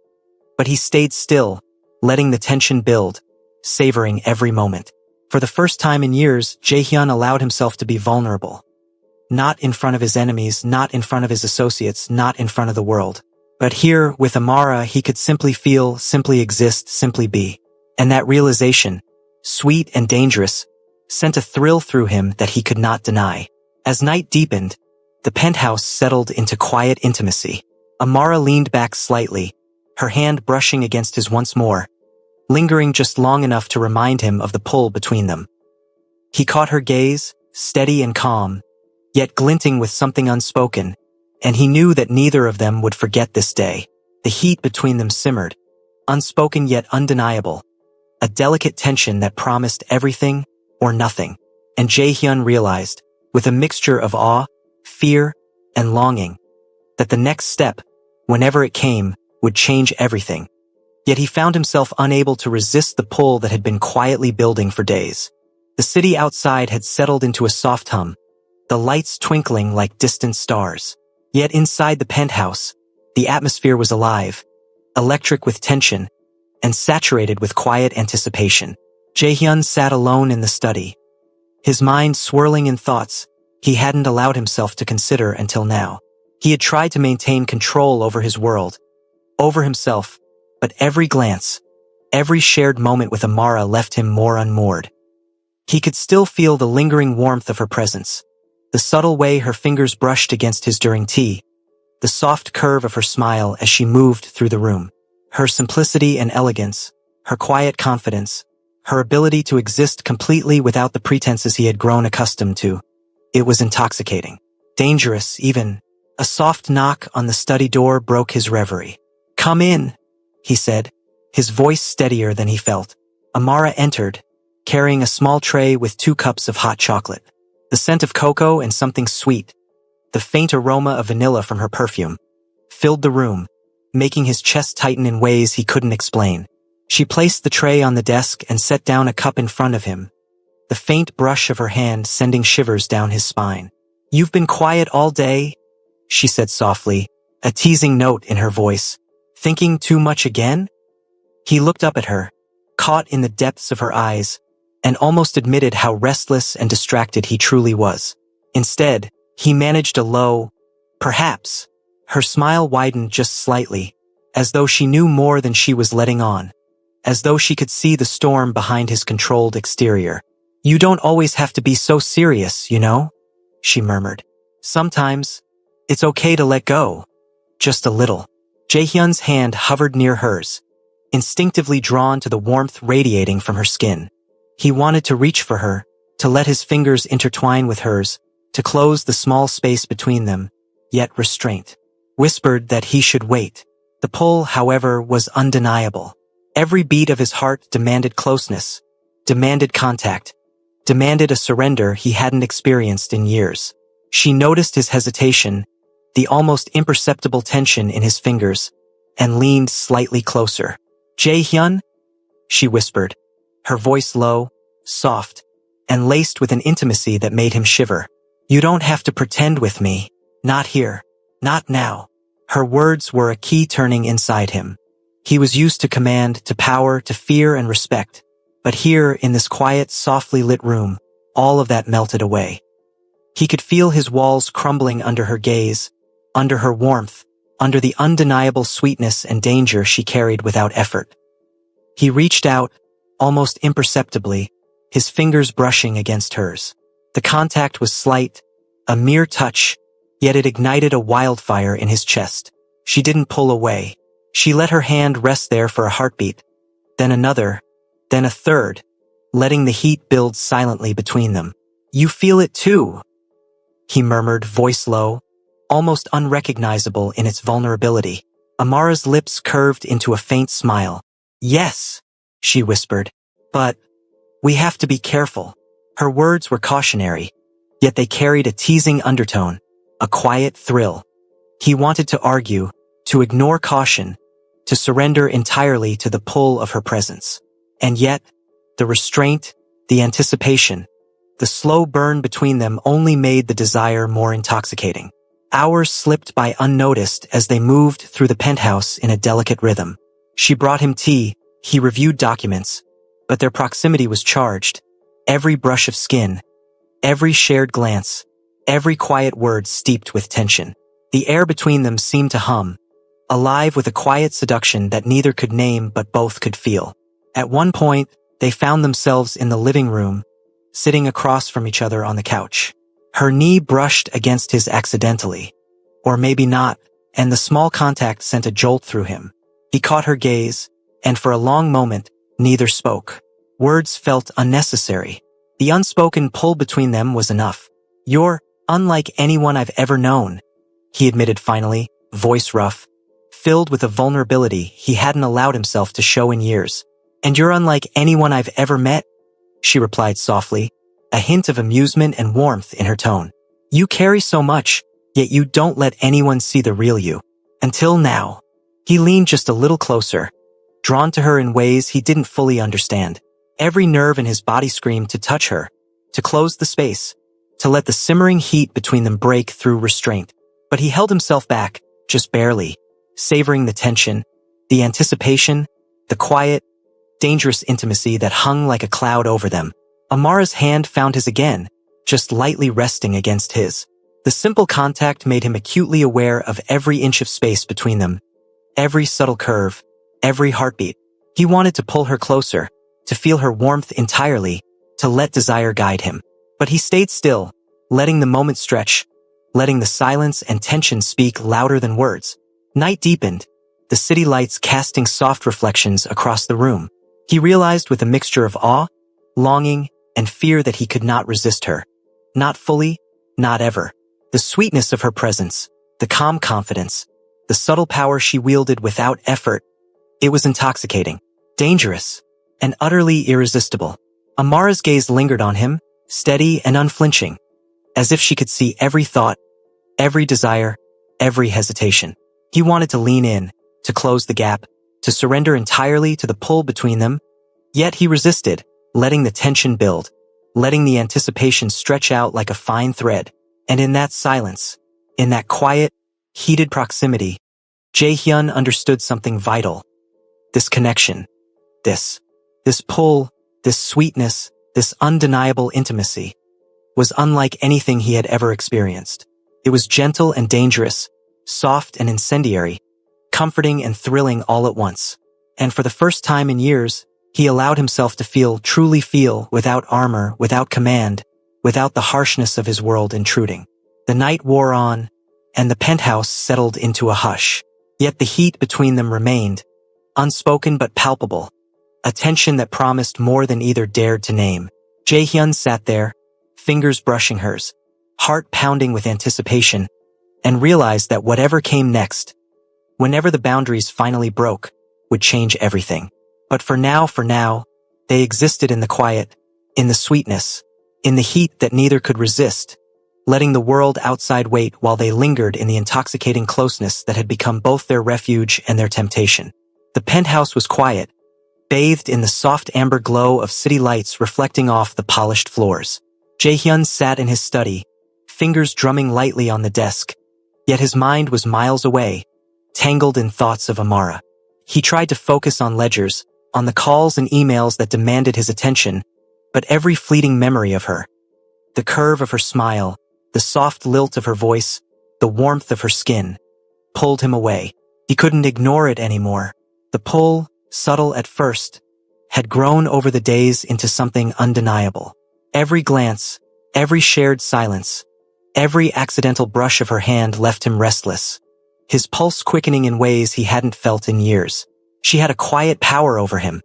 But he stayed still, letting the tension build, savoring every moment. For the first time in years, Jae-hyun allowed himself to be vulnerable. Not in front of his enemies, not in front of his associates, not in front of the world. But here, with Amara, he could simply feel, simply exist, simply be. And that realization, sweet and dangerous, sent a thrill through him that he could not deny. As night deepened, the penthouse settled into quiet intimacy. Amara leaned back slightly, her hand brushing against his once more, lingering just long enough to remind him of the pull between them. He caught her gaze, steady and calm, yet glinting with something unspoken, and he knew that neither of them would forget this day. The heat between them simmered, unspoken yet undeniable, a delicate tension that promised everything or nothing. And Jae-hyun realized, with a mixture of awe, fear, and longing, that the next step, whenever it came, would change everything. Yet he found himself unable to resist the pull that had been quietly building for days. The city outside had settled into a soft hum, the lights twinkling like distant stars. Yet inside the penthouse, the atmosphere was alive, electric with tension, and saturated with quiet anticipation. Jae-hyun sat alone in the study, his mind swirling in thoughts, he hadn't allowed himself to consider until now. He had tried to maintain control over his world, over himself, but every glance, every shared moment with Amara left him more unmoored. He could still feel the lingering warmth of her presence, the subtle way her fingers brushed against his during tea, the soft curve of her smile as she moved through the room. Her simplicity and elegance, her quiet confidence, her ability to exist completely without the pretenses he had grown accustomed to. It was intoxicating, dangerous even. A soft knock on the study door broke his reverie. "Come in," he said, his voice steadier than he felt. Amara entered, carrying a small tray with 2 cups of hot chocolate. The scent of cocoa and something sweet, the faint aroma of vanilla from her perfume, filled the room, making his chest tighten in ways he couldn't explain. She placed the tray on the desk and set down a cup in front of him, the faint brush of her hand sending shivers down his spine. "You've been quiet all day," she said softly, a teasing note in her voice. "Thinking too much again?" He looked up at her, caught in the depths of her eyes, and almost admitted how restless and distracted he truly was. Instead, he managed a low, "Perhaps." Her smile widened just slightly, as though she knew more than she was letting on, as though she could see the storm behind his controlled exterior. "You don't always have to be so serious, you know?" she murmured. "Sometimes, it's okay to let go. Just a little." Jaehyun's hand hovered near hers, instinctively drawn to the warmth radiating from her skin. He wanted to reach for her, to let his fingers intertwine with hers, to close the small space between them, yet restraint whispered that he should wait. The pull, however, was undeniable. Every beat of his heart demanded closeness, demanded contact, demanded a surrender he hadn't experienced in years. She noticed his hesitation, the almost imperceptible tension in his fingers, and leaned slightly closer. "Jaehyun?" she whispered, her voice low, soft, and laced with an intimacy that made him shiver. "You don't have to pretend with me. Not here. Not now." Her words were a key turning inside him. He was used to command, to power, to fear and respect. But here, in this quiet, softly lit room, all of that melted away. He could feel his walls crumbling under her gaze, under her warmth, under the undeniable sweetness and danger she carried without effort. He reached out, almost imperceptibly, his fingers brushing against hers. The contact was slight, a mere touch, yet it ignited a wildfire in his chest. She didn't pull away. She let her hand rest there for a heartbeat, then another, then a third, letting the heat build silently between them. "You feel it too," he murmured, voice low, almost unrecognizable in its vulnerability. Amara's lips curved into a faint smile. "Yes," she whispered, "but we have to be careful." Her words were cautionary, yet they carried a teasing undertone, a quiet thrill. He wanted to argue, to ignore caution, to surrender entirely to the pull of her presence. And yet, the restraint, the anticipation, the slow burn between them only made the desire more intoxicating. Hours slipped by unnoticed as they moved through the penthouse in a delicate rhythm. She brought him tea, he reviewed documents, but their proximity was charged. Every brush of skin, every shared glance, every quiet word steeped with tension. The air between them seemed to hum, alive with a quiet seduction that neither could name but both could feel. At one point, they found themselves in the living room, sitting across from each other on the couch. Her knee brushed against his accidentally, or maybe not, and the small contact sent a jolt through him. He caught her gaze, and for a long moment, neither spoke. Words felt unnecessary. The unspoken pull between them was enough. "You're unlike anyone I've ever known," he admitted finally, voice rough, filled with a vulnerability he hadn't allowed himself to show in years. "And you're unlike anyone I've ever met," she replied softly, a hint of amusement and warmth in her tone. "You carry so much, yet you don't let anyone see the real you. Until now." He leaned just a little closer, drawn to her in ways he didn't fully understand. Every nerve in his body screamed to touch her, to close the space, to let the simmering heat between them break through restraint. But he held himself back, just barely, savoring the tension, the anticipation, the quiet, dangerous intimacy that hung like a cloud over them. Amara's hand found his again, just lightly resting against his. The simple contact made him acutely aware of every inch of space between them, every subtle curve, every heartbeat. He wanted to pull her closer, to feel her warmth entirely, to let desire guide him. But he stayed still, letting the moment stretch, letting the silence and tension speak louder than words. Night deepened, the city lights casting soft reflections across the room. He realized with a mixture of awe, longing, and fear that he could not resist her. Not fully, not ever. The sweetness of her presence, the calm confidence, the subtle power she wielded without effort. It was intoxicating, dangerous, and utterly irresistible. Amara's gaze lingered on him, steady and unflinching, as if she could see every thought, every desire, every hesitation. He wanted to lean in, to close the gap, to surrender entirely to the pull between them. Yet he resisted, letting the tension build, letting the anticipation stretch out like a fine thread. And in that silence, in that quiet, heated proximity, Jae-hyun understood something vital. This connection, this pull, this sweetness, this undeniable intimacy, was unlike anything he had ever experienced. It was gentle and dangerous, soft and incendiary, comforting and thrilling all at once. And for the first time in years, he allowed himself to feel, truly feel, without armor, without command, without the harshness of his world intruding. The night wore on, and the penthouse settled into a hush. Yet the heat between them remained, unspoken but palpable, a tension that promised more than either dared to name. Jae-hyun sat there, fingers brushing hers, heart pounding with anticipation, and realized that whatever came next, whenever the boundaries finally broke, would change everything. But for now, they existed in the quiet, in the sweetness, in the heat that neither could resist, letting the world outside wait while they lingered in the intoxicating closeness that had become both their refuge and their temptation. The penthouse was quiet, bathed in the soft amber glow of city lights reflecting off the polished floors. Jae-hyun sat in his study, fingers drumming lightly on the desk, yet his mind was miles away, tangled in thoughts of Amara. He tried to focus on ledgers, on the calls and emails that demanded his attention, but every fleeting memory of her, the curve of her smile, the soft lilt of her voice, the warmth of her skin, pulled him away. He couldn't ignore it anymore. The pull, subtle at first, had grown over the days into something undeniable. Every glance, every shared silence, every accidental brush of her hand left him restless, his pulse quickening in ways he hadn't felt in years. She had a quiet power over him,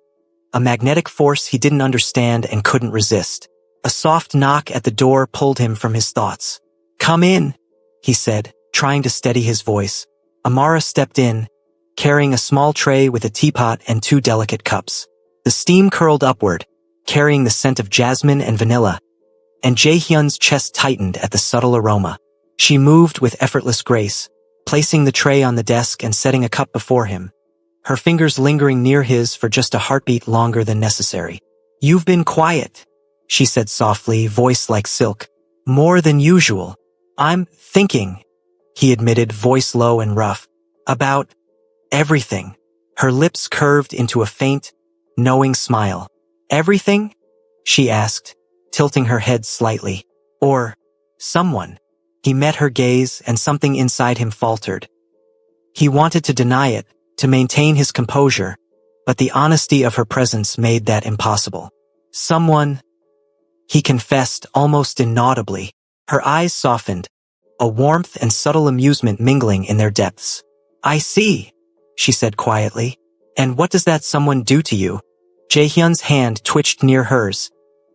a magnetic force he didn't understand and couldn't resist. A soft knock at the door pulled him from his thoughts. "Come in," he said, trying to steady his voice. Amara stepped in, carrying a small tray with a teapot and 2 delicate cups. The steam curled upward, carrying the scent of jasmine and vanilla, and Jae-hyun's chest tightened at the subtle aroma. She moved with effortless grace, placing the tray on the desk and setting a cup before him, her fingers lingering near his for just a heartbeat longer than necessary. "You've been quiet," she said softly, voice like silk. "More than usual." "I'm thinking," he admitted, voice low and rough, "about everything." Her lips curved into a faint, knowing smile. "Everything?" she asked, tilting her head slightly. "Or someone?" He met her gaze and something inside him faltered. He wanted to deny it, to maintain his composure, but the honesty of her presence made that impossible. "Someone," he confessed almost inaudibly. Her eyes softened, a warmth and subtle amusement mingling in their depths. "I see," she said quietly. "And what does that someone do to you?" Jae-hyun's hand twitched near hers,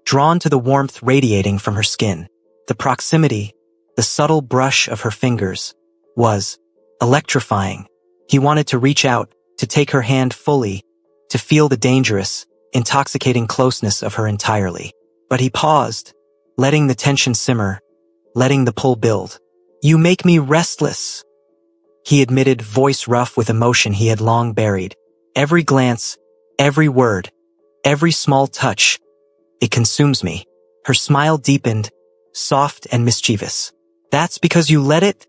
drawn to the warmth radiating from her skin. The proximity, the subtle brush of her fingers, was electrifying. He wanted to reach out, to take her hand fully, to feel the dangerous, intoxicating closeness of her entirely. But he paused, letting the tension simmer, letting the pull build. "You make me restless," he admitted, voice rough with emotion he had long buried. "Every glance, every word, every small touch, it consumes me." Her smile deepened, soft and mischievous. "That's because you let it?"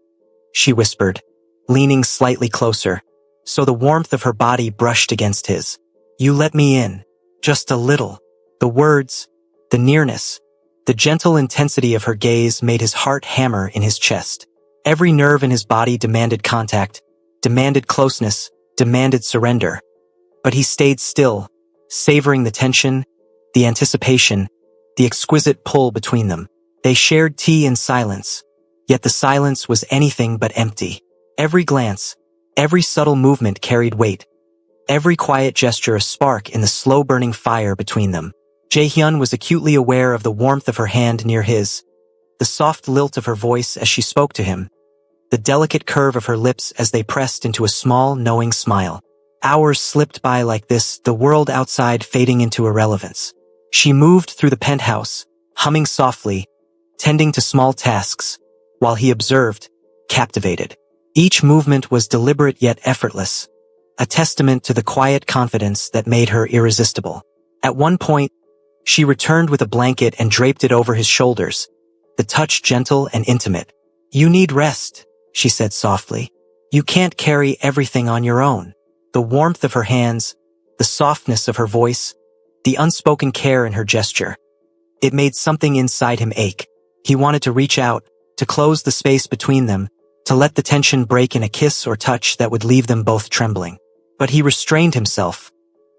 she whispered, leaning slightly closer, so the warmth of her body brushed against his. "You let me in, just a little." The words, the nearness, The gentle intensity of her gaze made his heart hammer in his chest. Every nerve in his body demanded contact, demanded closeness, demanded surrender. But he stayed still, savoring the tension, the anticipation, the exquisite pull between them. They shared tea in silence, yet the silence was anything but empty. Every glance, every subtle movement carried weight, every quiet gesture a spark in the slow-burning fire between them. Jae-hyun was acutely aware of the warmth of her hand near his, the soft lilt of her voice as she spoke to him, the delicate curve of her lips as they pressed into a small, knowing smile. Hours slipped by like this, the world outside fading into irrelevance. She moved through the penthouse, humming softly, tending to small tasks, while he observed, captivated. Each movement was deliberate yet effortless, a testament to the quiet confidence that made her irresistible. At one point, she returned with a blanket and draped it over his shoulders, the touch gentle and intimate. "You need rest," she said softly. "You can't carry everything on your own." The warmth of her hands, the softness of her voice, the unspoken care in her gesture. It made something inside him ache. He wanted to reach out, to close the space between them, to let the tension break in a kiss or touch that would leave them both trembling. But he restrained himself,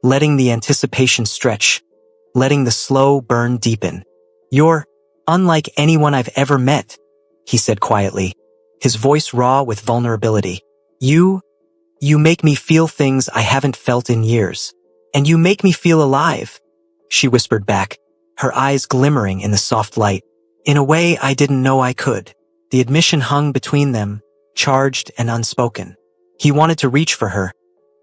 letting the anticipation stretch, letting the slow burn deepen. "You're unlike anyone I've ever met," he said quietly, his voice raw with vulnerability. You make me feel things I haven't felt in years. And you make me feel alive," she whispered back, her eyes glimmering in the soft light. "In a way I didn't know I could." The admission hung between them, charged and unspoken. He wanted to reach for her,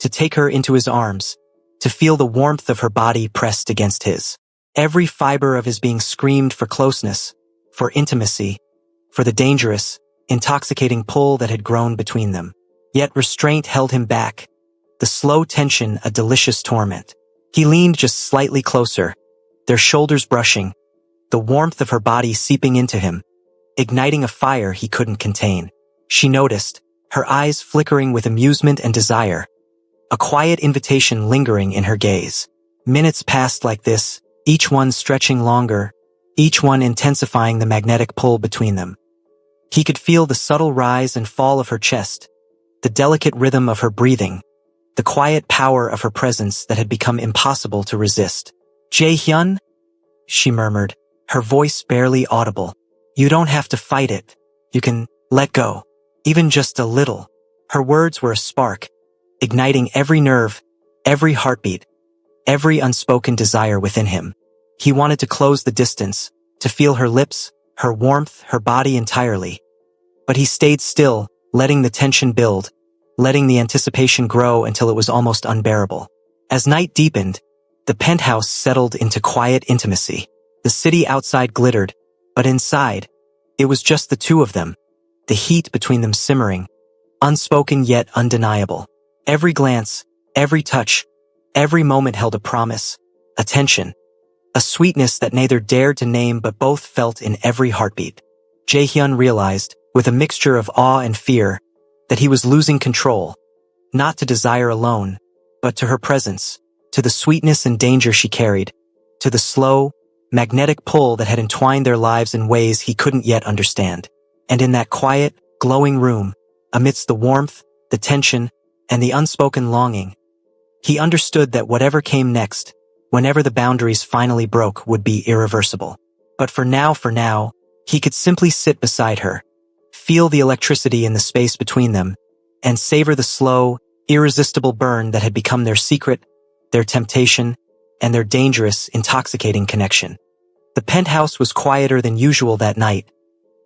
to take her into his arms, to feel the warmth of her body pressed against his. Every fiber of his being screamed for closeness, for intimacy, for the dangerous, intoxicating pull that had grown between them. Yet restraint held him back, the slow tension a delicious torment. He leaned just slightly closer, their shoulders brushing, the warmth of her body seeping into him, igniting a fire he couldn't contain. She noticed, her eyes flickering with amusement and desire, a quiet invitation lingering in her gaze. Minutes passed like this, each one stretching longer, each one intensifying the magnetic pull between them. He could feel the subtle rise and fall of her chest, the delicate rhythm of her breathing, the quiet power of her presence that had become impossible to resist. "Jae-hyun?" she murmured, her voice barely audible. "You don't have to fight it. You can let go. Even just a little." Her words were a spark, igniting every nerve, every heartbeat, every unspoken desire within him. He wanted to close the distance, to feel her lips, her warmth, her body entirely. But he stayed still, letting the tension build, letting the anticipation grow until it was almost unbearable. As night deepened, the penthouse settled into quiet intimacy. The city outside glittered, but inside, it was just the two of them, the heat between them simmering, unspoken yet undeniable. Every glance, every touch, every moment held a promise, a tension, a sweetness that neither dared to name but both felt in every heartbeat. Jae-hyun realized, with a mixture of awe and fear, that he was losing control, not to desire alone, but to her presence, to the sweetness and danger she carried, to the slow, magnetic pull that had entwined their lives in ways he couldn't yet understand. And in that quiet, glowing room, amidst the warmth, the tension, and the unspoken longing, he understood that whatever came next, whenever the boundaries finally broke, would be irreversible. But for now, he could simply sit beside her, feel the electricity in the space between them, and savor the slow, irresistible burn that had become their secret, their temptation, and their dangerous, intoxicating connection. The penthouse was quieter than usual that night,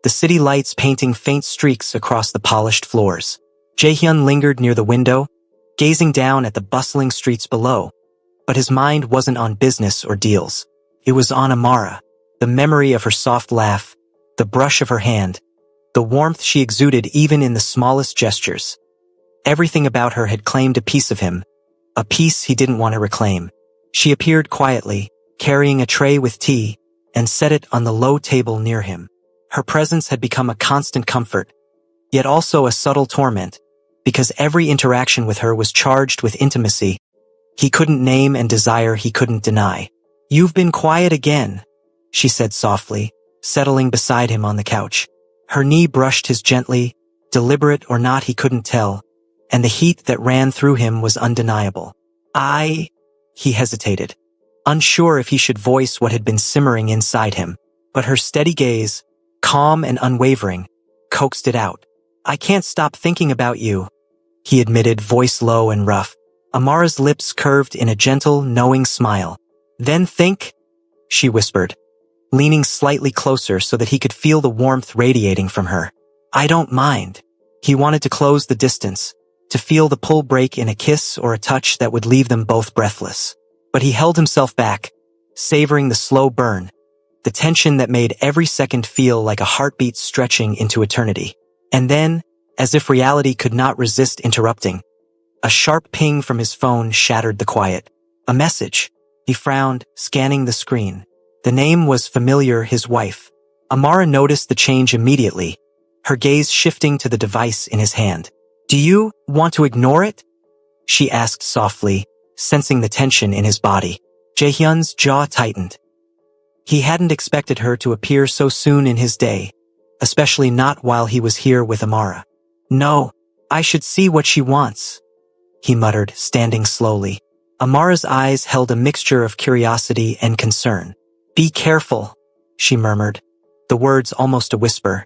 the city lights painting faint streaks across the polished floors. Jae-hyun lingered near the window, gazing down at the bustling streets below, but his mind wasn't on business or deals. It was on Amara, the memory of her soft laugh, the brush of her hand, the warmth she exuded even in the smallest gestures. Everything about her had claimed a piece of him, a piece he didn't want to reclaim. She appeared quietly, carrying a tray with tea, and set it on the low table near him. Her presence had become a constant comfort, yet also a subtle torment, because every interaction with her was charged with intimacy he couldn't name and desire he couldn't deny. "You've been quiet again," she said softly, settling beside him on the couch. Her knee brushed his gently, deliberate or not he couldn't tell, and the heat that ran through him was undeniable. He hesitated, unsure if he should voice what had been simmering inside him, but her steady gaze, calm and unwavering, coaxed it out. I can't stop thinking about you, he admitted, voice low and rough. Amara's lips curved in a gentle, knowing smile. Then think, she whispered, leaning slightly closer so that he could feel the warmth radiating from her. I don't mind. He wanted to close the distance, to feel the pull break in a kiss or a touch that would leave them both breathless. But he held himself back, savoring the slow burn, the tension that made every second feel like a heartbeat stretching into eternity. And then, as if reality could not resist interrupting, a sharp ping from his phone shattered the quiet. A message. He frowned, scanning the screen. The name was familiar, his wife. Amara noticed the change immediately, her gaze shifting to the device in his hand. Do you want to ignore it? She asked softly, sensing the tension in his body. Jaehyun's jaw tightened. He hadn't expected her to appear so soon in his day, especially not while he was here with Amara. No, I should see what she wants, he muttered, standing slowly. Amara's eyes held a mixture of curiosity and concern. Be careful, she murmured, the words almost a whisper,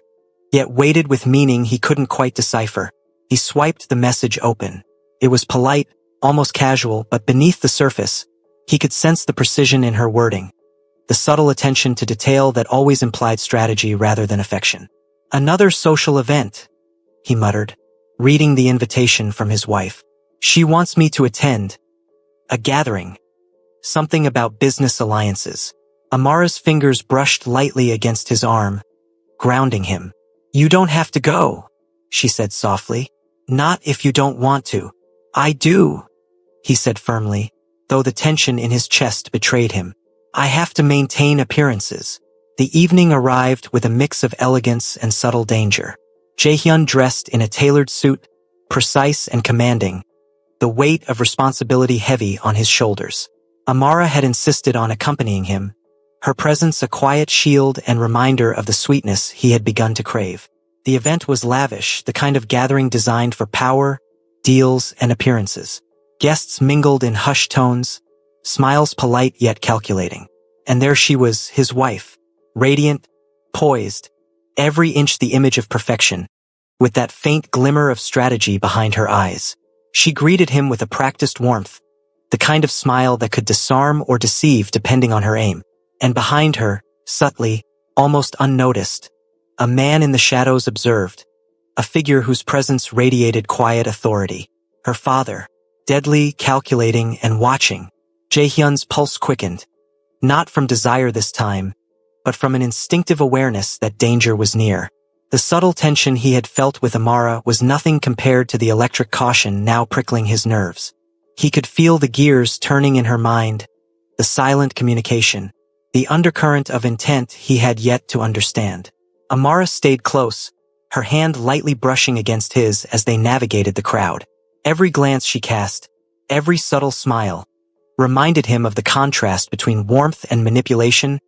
yet weighted with meaning he couldn't quite decipher. He swiped the message open. It was polite, almost casual, but beneath the surface, he could sense the precision in her wording, the subtle attention to detail that always implied strategy rather than affection. Another social event, he muttered, reading the invitation from his wife. She wants me to attend. A gathering. Something about business alliances. Amara's fingers brushed lightly against his arm, grounding him. You don't have to go, she said softly. Not if you don't want to. I do, he said firmly, though the tension in his chest betrayed him. I have to maintain appearances. The evening arrived with a mix of elegance and subtle danger. Jaehyun dressed in a tailored suit, precise and commanding, the weight of responsibility heavy on his shoulders. Amara had insisted on accompanying him, her presence a quiet shield and reminder of the sweetness he had begun to crave. The event was lavish, the kind of gathering designed for power, deals, and appearances. Guests mingled in hushed tones, smiles polite yet calculating. And there she was, his wife, radiant, poised, every inch the image of perfection, with that faint glimmer of strategy behind her eyes. She greeted him with a practiced warmth, the kind of smile that could disarm or deceive depending on her aim. And behind her, subtly, almost unnoticed, a man in the shadows observed, a figure whose presence radiated quiet authority. Her father, deadly, calculating, and watching. Jaehyun's pulse quickened, not from desire this time, but from an instinctive awareness that danger was near. The subtle tension he had felt with Amara was nothing compared to the electric caution now prickling his nerves. He could feel the gears turning in her mind, the silent communication, the undercurrent of intent he had yet to understand. Amara stayed close, her hand lightly brushing against his as they navigated the crowd. Every glance she cast, every subtle smile, reminded him of the contrast between warmth and manipulation,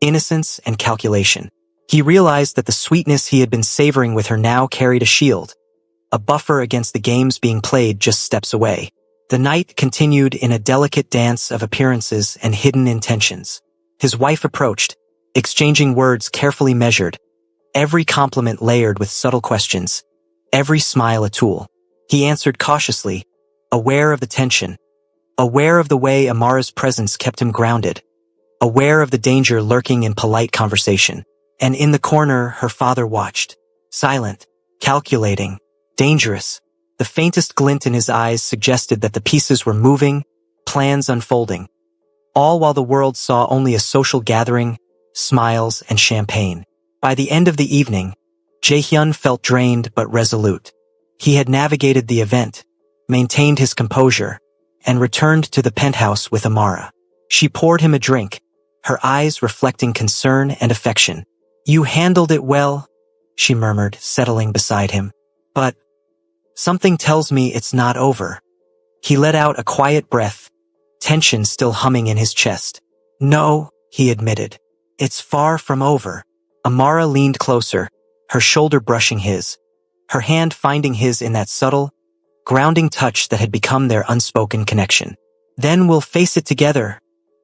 innocence and calculation. He realized that the sweetness he had been savoring with her now carried a shield, a buffer against the games being played just steps away. The night continued in a delicate dance of appearances and hidden intentions. His wife approached, exchanging words carefully measured, every compliment layered with subtle questions, every smile a tool. He answered cautiously, aware of the tension, aware of the way Amara's presence kept him grounded, aware of the danger lurking in polite conversation. And in the corner, her father watched, silent, calculating, dangerous. The faintest glint in his eyes suggested that the pieces were moving, plans unfolding, all while the world saw only a social gathering, smiles, and champagne. By the end of the evening, Jaehyun felt drained but resolute. He had navigated the event, maintained his composure, and returned to the penthouse with Amara. She poured him a drink, her eyes reflecting concern and affection. You handled it well, she murmured, settling beside him. But something tells me it's not over. He let out a quiet breath, tension still humming in his chest. No, he admitted. It's far from over. Amara leaned closer, her shoulder brushing his, her hand finding his in that subtle, grounding touch that had become their unspoken connection. Then we'll face it together,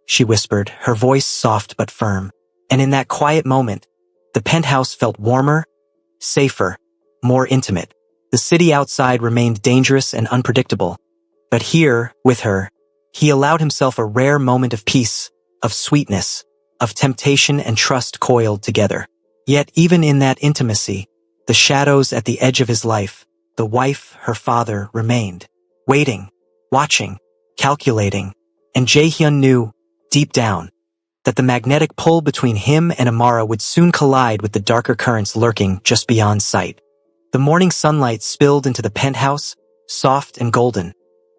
she whispered, her voice soft but firm. And in that quiet moment, the penthouse felt warmer, safer, more intimate. The city outside remained dangerous and unpredictable. But here, with her, he allowed himself a rare moment of peace, of sweetness, of temptation and trust coiled together. Yet even in that intimacy, the shadows at the edge of his life, the wife, her father, remained. Waiting, watching, calculating, and Jaehyun knew, deep down, that the magnetic pull between him and Amara would soon collide with the darker currents lurking just beyond sight. The morning sunlight spilled into the penthouse, soft and golden,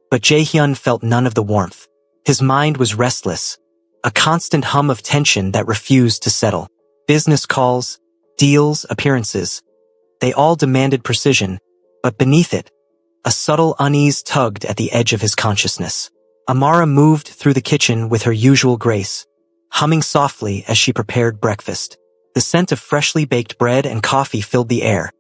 but Jaehyun felt none of the warmth. His mind was restless, a constant hum of tension that refused to settle. Business calls, deals, appearances, they all demanded precision, but beneath it, a subtle unease tugged at the edge of his consciousness. Amara moved through the kitchen with her usual grace, humming softly as she prepared breakfast. The scent of freshly baked bread and coffee filled the air,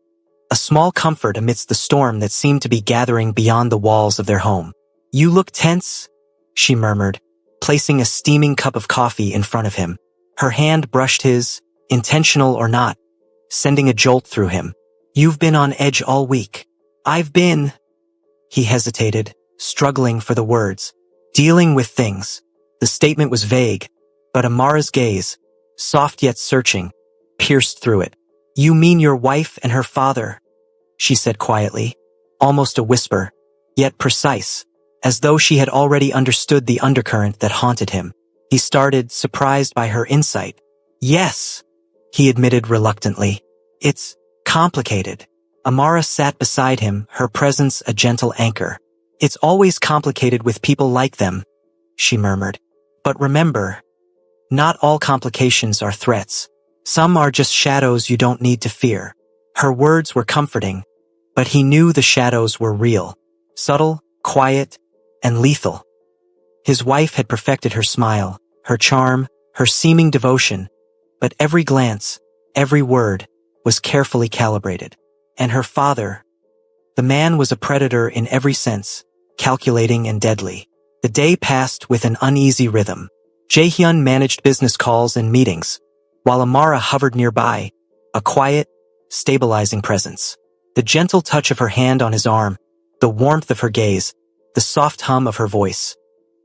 a small comfort amidst the storm that seemed to be gathering beyond the walls of their home. "You look tense," she murmured, placing a steaming cup of coffee in front of him. Her hand brushed his, intentional or not, sending a jolt through him. "You've been on edge all week." "I've been," he hesitated, struggling for the words, "dealing with things." The statement was vague, but Amara's gaze, soft yet searching, pierced through it. "You mean your wife and her father," she said quietly, almost a whisper, yet precise, as though she had already understood the undercurrent that haunted him. He started, surprised by her insight. "Yes," he admitted reluctantly. "It's complicated." Amara sat beside him, her presence a gentle anchor. "It's always complicated with people like them," she murmured. "But remember, not all complications are threats. Some are just shadows you don't need to fear." Her words were comforting, but he knew the shadows were real, subtle, quiet, and lethal. His wife had perfected her smile, her charm, her seeming devotion, but every glance, every word, was carefully calibrated. And her father, the man was a predator in every sense, calculating and deadly. The day passed with an uneasy rhythm. Jaehyun managed business calls and meetings, while Amara hovered nearby, a quiet, stabilizing presence. The gentle touch of her hand on his arm, the warmth of her gaze, the soft hum of her voice.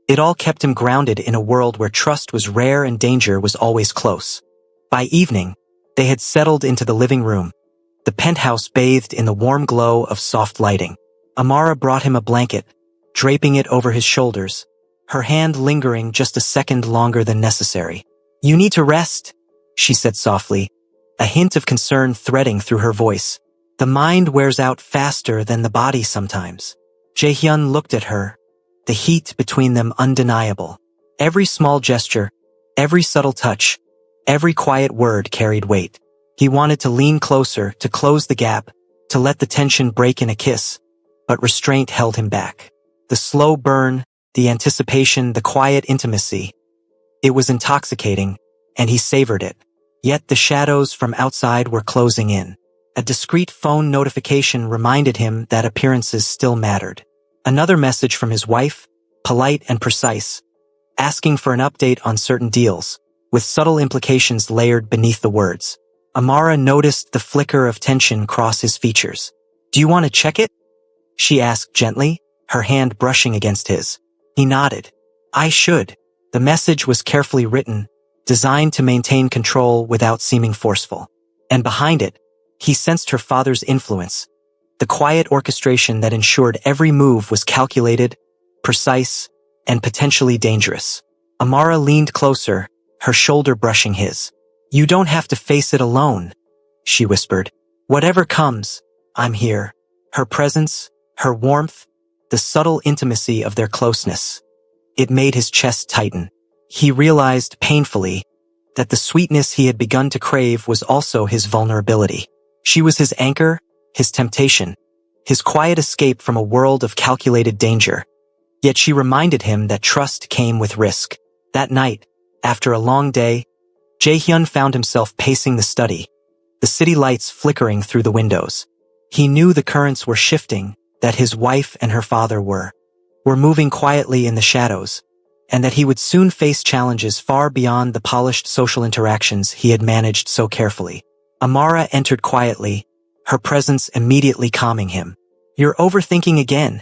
It all kept him grounded in a world where trust was rare and danger was always close. By evening, they had settled into the living room, the penthouse bathed in the warm glow of soft lighting. Amara brought him a blanket, draping it over his shoulders, her hand lingering just a second longer than necessary. "You need to rest," she said softly, a hint of concern threading through her voice. "The mind wears out faster than the body sometimes." Jaehyun looked at her, the heat between them undeniable. Every small gesture, every subtle touch, every quiet word carried weight. He wanted to lean closer, to close the gap, to let the tension break in a kiss, but restraint held him back. The slow burn, the anticipation, the quiet intimacy. It was intoxicating, and he savored it. Yet the shadows from outside were closing in. A discreet phone notification reminded him that appearances still mattered. Another message from his wife, polite and precise, asking for an update on certain deals, with subtle implications layered beneath the words. Amara noticed the flicker of tension cross his features. "Do you want to check it?" she asked gently, her hand brushing against his. He nodded. "I should." The message was carefully written, designed to maintain control without seeming forceful. And behind it, he sensed her father's influence, the quiet orchestration that ensured every move was calculated, precise, and potentially dangerous. Amara leaned closer, her shoulder brushing his. "You don't have to face it alone," she whispered. "Whatever comes, I'm here." Her presence, her warmth, the subtle intimacy of their closeness. It made his chest tighten. He realized painfully that the sweetness he had begun to crave was also his vulnerability. She was his anchor, his temptation, his quiet escape from a world of calculated danger. Yet she reminded him that trust came with risk. That night, after a long day, Jae-hyun found himself pacing the study, the city lights flickering through the windows. He knew the currents were shifting, that his wife and her father were moving quietly in the shadows, and that he would soon face challenges far beyond the polished social interactions he had managed so carefully. Amara entered quietly, her presence immediately calming him. "You're overthinking again,"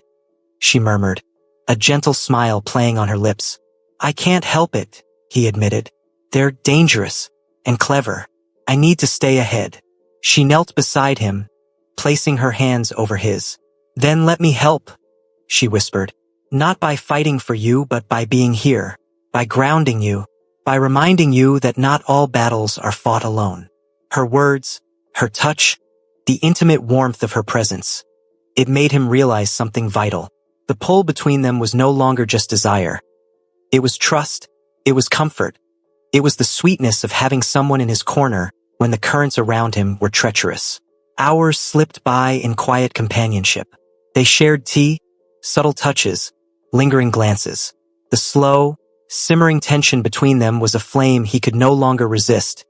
she murmured, a gentle smile playing on her lips. "I can't help it," he admitted. "They're dangerous and clever. I need to stay ahead." She knelt beside him, placing her hands over his. "Then let me help," she whispered. "Not by fighting for you, but by being here, by grounding you, by reminding you that not all battles are fought alone." Her words, her touch, the intimate warmth of her presence. It made him realize something vital. The pull between them was no longer just desire. It was trust, it was comfort. It was the sweetness of having someone in his corner when the currents around him were treacherous. Hours slipped by in quiet companionship. They shared tea, subtle touches, lingering glances. The slow, simmering tension between them was a flame he could no longer resist.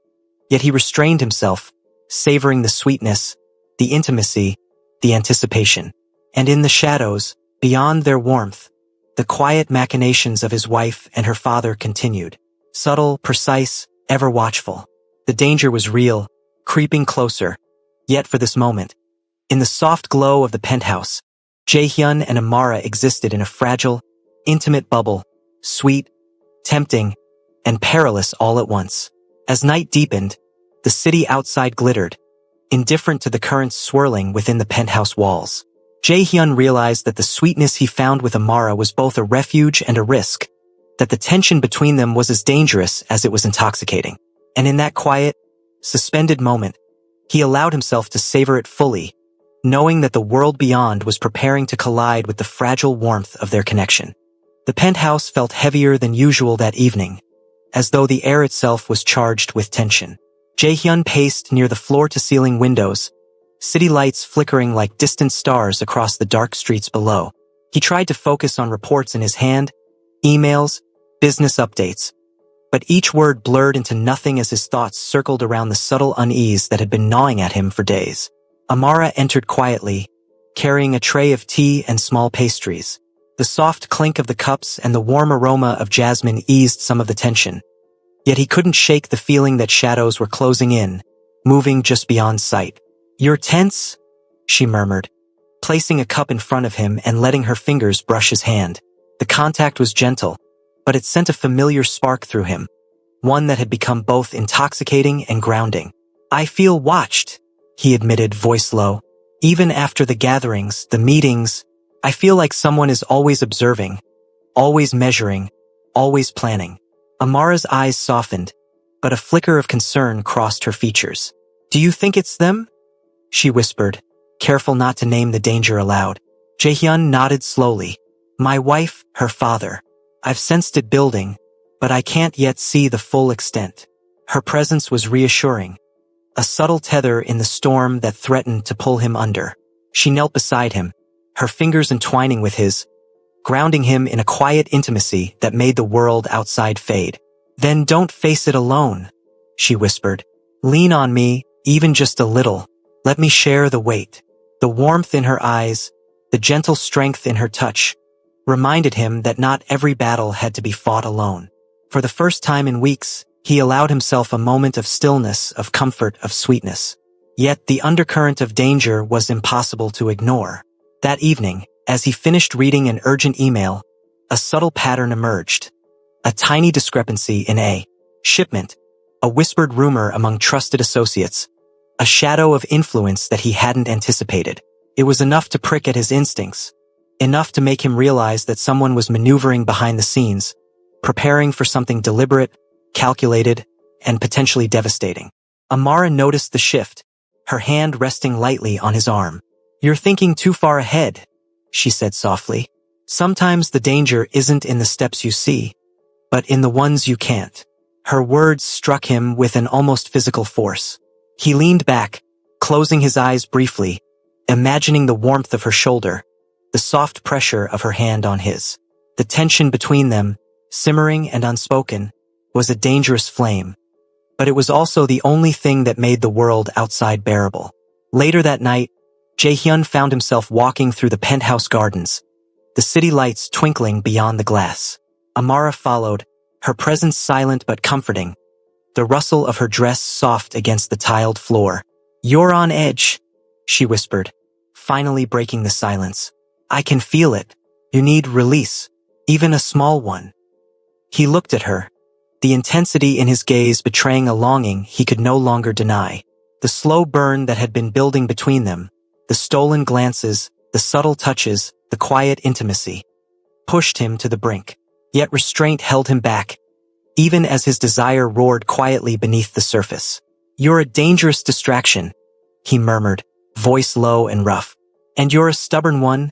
Yet he restrained himself, savoring the sweetness, the intimacy, the anticipation. And in the shadows, beyond their warmth, the quiet machinations of his wife and her father continued. Subtle, precise, ever watchful. The danger was real, creeping closer. Yet for this moment, in the soft glow of the penthouse, Jae-hyun and Amara existed in a fragile, intimate bubble, sweet, tempting, and perilous all at once. As night deepened, the city outside glittered, indifferent to the currents swirling within the penthouse walls. Jae-hyun realized that the sweetness he found with Amara was both a refuge and a risk, that the tension between them was as dangerous as it was intoxicating. And in that quiet, suspended moment, he allowed himself to savor it fully, knowing that the world beyond was preparing to collide with the fragile warmth of their connection. The penthouse felt heavier than usual that evening, as though the air itself was charged with tension. Jae-hyun paced near the floor-to-ceiling windows, city lights flickering like distant stars across the dark streets below. He tried to focus on reports in his hand, emails, business updates, but each word blurred into nothing as his thoughts circled around the subtle unease that had been gnawing at him for days. Amara entered quietly, carrying a tray of tea and small pastries. The soft clink of the cups and the warm aroma of jasmine eased some of the tension. Yet he couldn't shake the feeling that shadows were closing in, moving just beyond sight. "You're tense?" she murmured, placing a cup in front of him and letting her fingers brush his hand. The contact was gentle, but it sent a familiar spark through him, one that had become both intoxicating and grounding. "I feel watched," he admitted, voice low. "Even after the gatherings, the meetings, I feel like someone is always observing, always measuring, always planning." Amara's eyes softened, but a flicker of concern crossed her features. "Do you think it's them?" she whispered, careful not to name the danger aloud. Jae-hyun nodded slowly. "My wife, her father. I've sensed it building, but I can't yet see the full extent." Her presence was reassuring, a subtle tether in the storm that threatened to pull him under. She knelt beside him, her fingers entwining with his, grounding him in a quiet intimacy that made the world outside fade. "Then don't face it alone," she whispered. "Lean on me, even just a little. Let me share the weight." The warmth in her eyes, the gentle strength in her touch, reminded him that not every battle had to be fought alone. For the first time in weeks, he allowed himself a moment of stillness, of comfort, of sweetness. Yet the undercurrent of danger was impossible to ignore. That evening, as he finished reading an urgent email, a subtle pattern emerged. A tiny discrepancy in a shipment, a whispered rumor among trusted associates, a shadow of influence that he hadn't anticipated. It was enough to prick at his instincts, enough to make him realize that someone was maneuvering behind the scenes, preparing for something deliberate, calculated, and potentially devastating. Amara noticed the shift, her hand resting lightly on his arm. "You're thinking too far ahead," she said softly. "Sometimes the danger isn't in the steps you see, but in the ones you can't." Her words struck him with an almost physical force. He leaned back, closing his eyes briefly, imagining the warmth of her shoulder, the soft pressure of her hand on his. The tension between them, simmering and unspoken, was a dangerous flame, but it was also the only thing that made the world outside bearable. Later that night, Jae-hyun found himself walking through the penthouse gardens, the city lights twinkling beyond the glass. Amara followed, her presence silent but comforting, the rustle of her dress soft against the tiled floor. "You're on edge," she whispered, finally breaking the silence. "I can feel it. You need release, even a small one." He looked at her, the intensity in his gaze betraying a longing he could no longer deny. The slow burn that had been building between them, the stolen glances, the subtle touches, the quiet intimacy, pushed him to the brink. Yet restraint held him back, even as his desire roared quietly beneath the surface. "You're a dangerous distraction," he murmured, voice low and rough. "And you're a stubborn one,"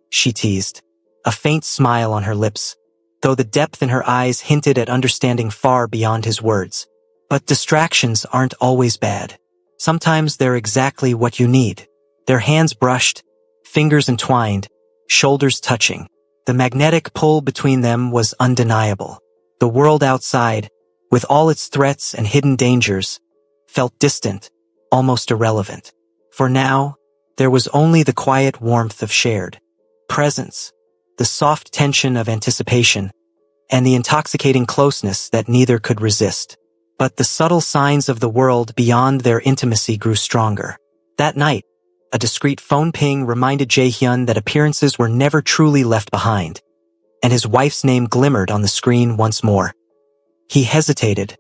she teased, a faint smile on her lips, though the depth in her eyes hinted at understanding far beyond his words. "But distractions aren't always bad. Sometimes they're exactly what you need." Their hands brushed, fingers entwined, shoulders touching. The magnetic pull between them was undeniable. The world outside, with all its threats and hidden dangers, felt distant, almost irrelevant. For now, there was only the quiet warmth of shared presence, the soft tension of anticipation, and the intoxicating closeness that neither could resist. But the subtle signs of the world beyond their intimacy grew stronger. That night, a discreet phone ping reminded Jae-hyun that appearances were never truly left behind, and his wife's name glimmered on the screen once more. He hesitated,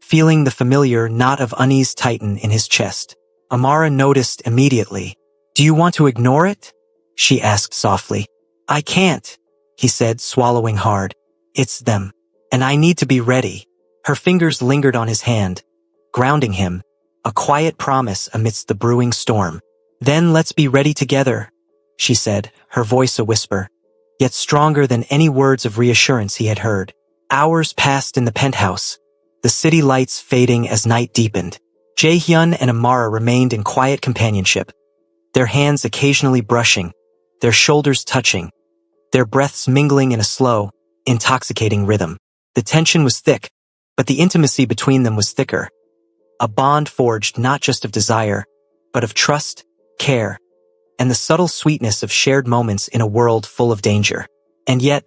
feeling the familiar knot of unease tighten in his chest. Amara noticed immediately. "Do you want to ignore it?" she asked softly. "I can't," he said, swallowing hard. "It's them, and I need to be ready." Her fingers lingered on his hand, grounding him, a quiet promise amidst the brewing storm. "Then let's be ready together," she said, her voice a whisper, yet stronger than any words of reassurance he had heard. Hours passed in the penthouse, the city lights fading as night deepened. Jae-hyun and Amara remained in quiet companionship, their hands occasionally brushing, their shoulders touching, their breaths mingling in a slow, intoxicating rhythm. The tension was thick, but the intimacy between them was thicker. A bond forged not just of desire, but of trust, care, and the subtle sweetness of shared moments in a world full of danger. And yet,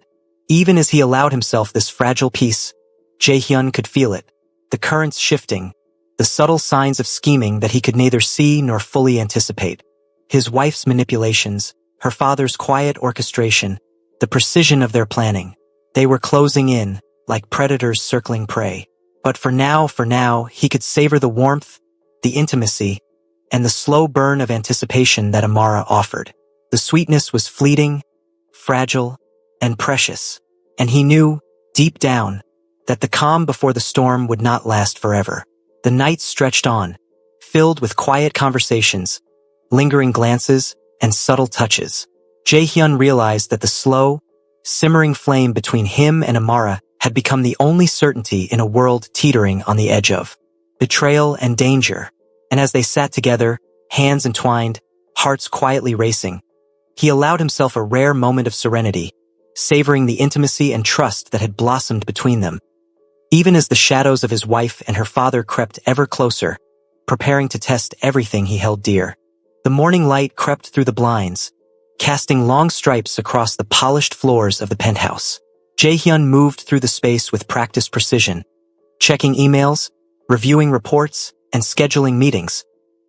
even as he allowed himself this fragile peace, Jae-hyun could feel it, the currents shifting, the subtle signs of scheming that he could neither see nor fully anticipate. His wife's manipulations, her father's quiet orchestration, the precision of their planning. They were closing in, like predators circling prey. But for now, he could savor the warmth, the intimacy, and the slow burn of anticipation that Amara offered. The sweetness was fleeting, fragile, and precious, and he knew, deep down, that the calm before the storm would not last forever. The night stretched on, filled with quiet conversations, lingering glances, and subtle touches. Jae-hyun realized that the slow, simmering flame between him and Amara had become the only certainty in a world teetering on the edge of betrayal and danger. And as they sat together, hands entwined, hearts quietly racing, he allowed himself a rare moment of serenity, savoring the intimacy and trust that had blossomed between them. Even as the shadows of his wife and her father crept ever closer, preparing to test everything he held dear. The morning light crept through the blinds, casting long stripes across the polished floors of the penthouse. Jae-hyun moved through the space with practiced precision, checking emails, reviewing reports, and scheduling meetings,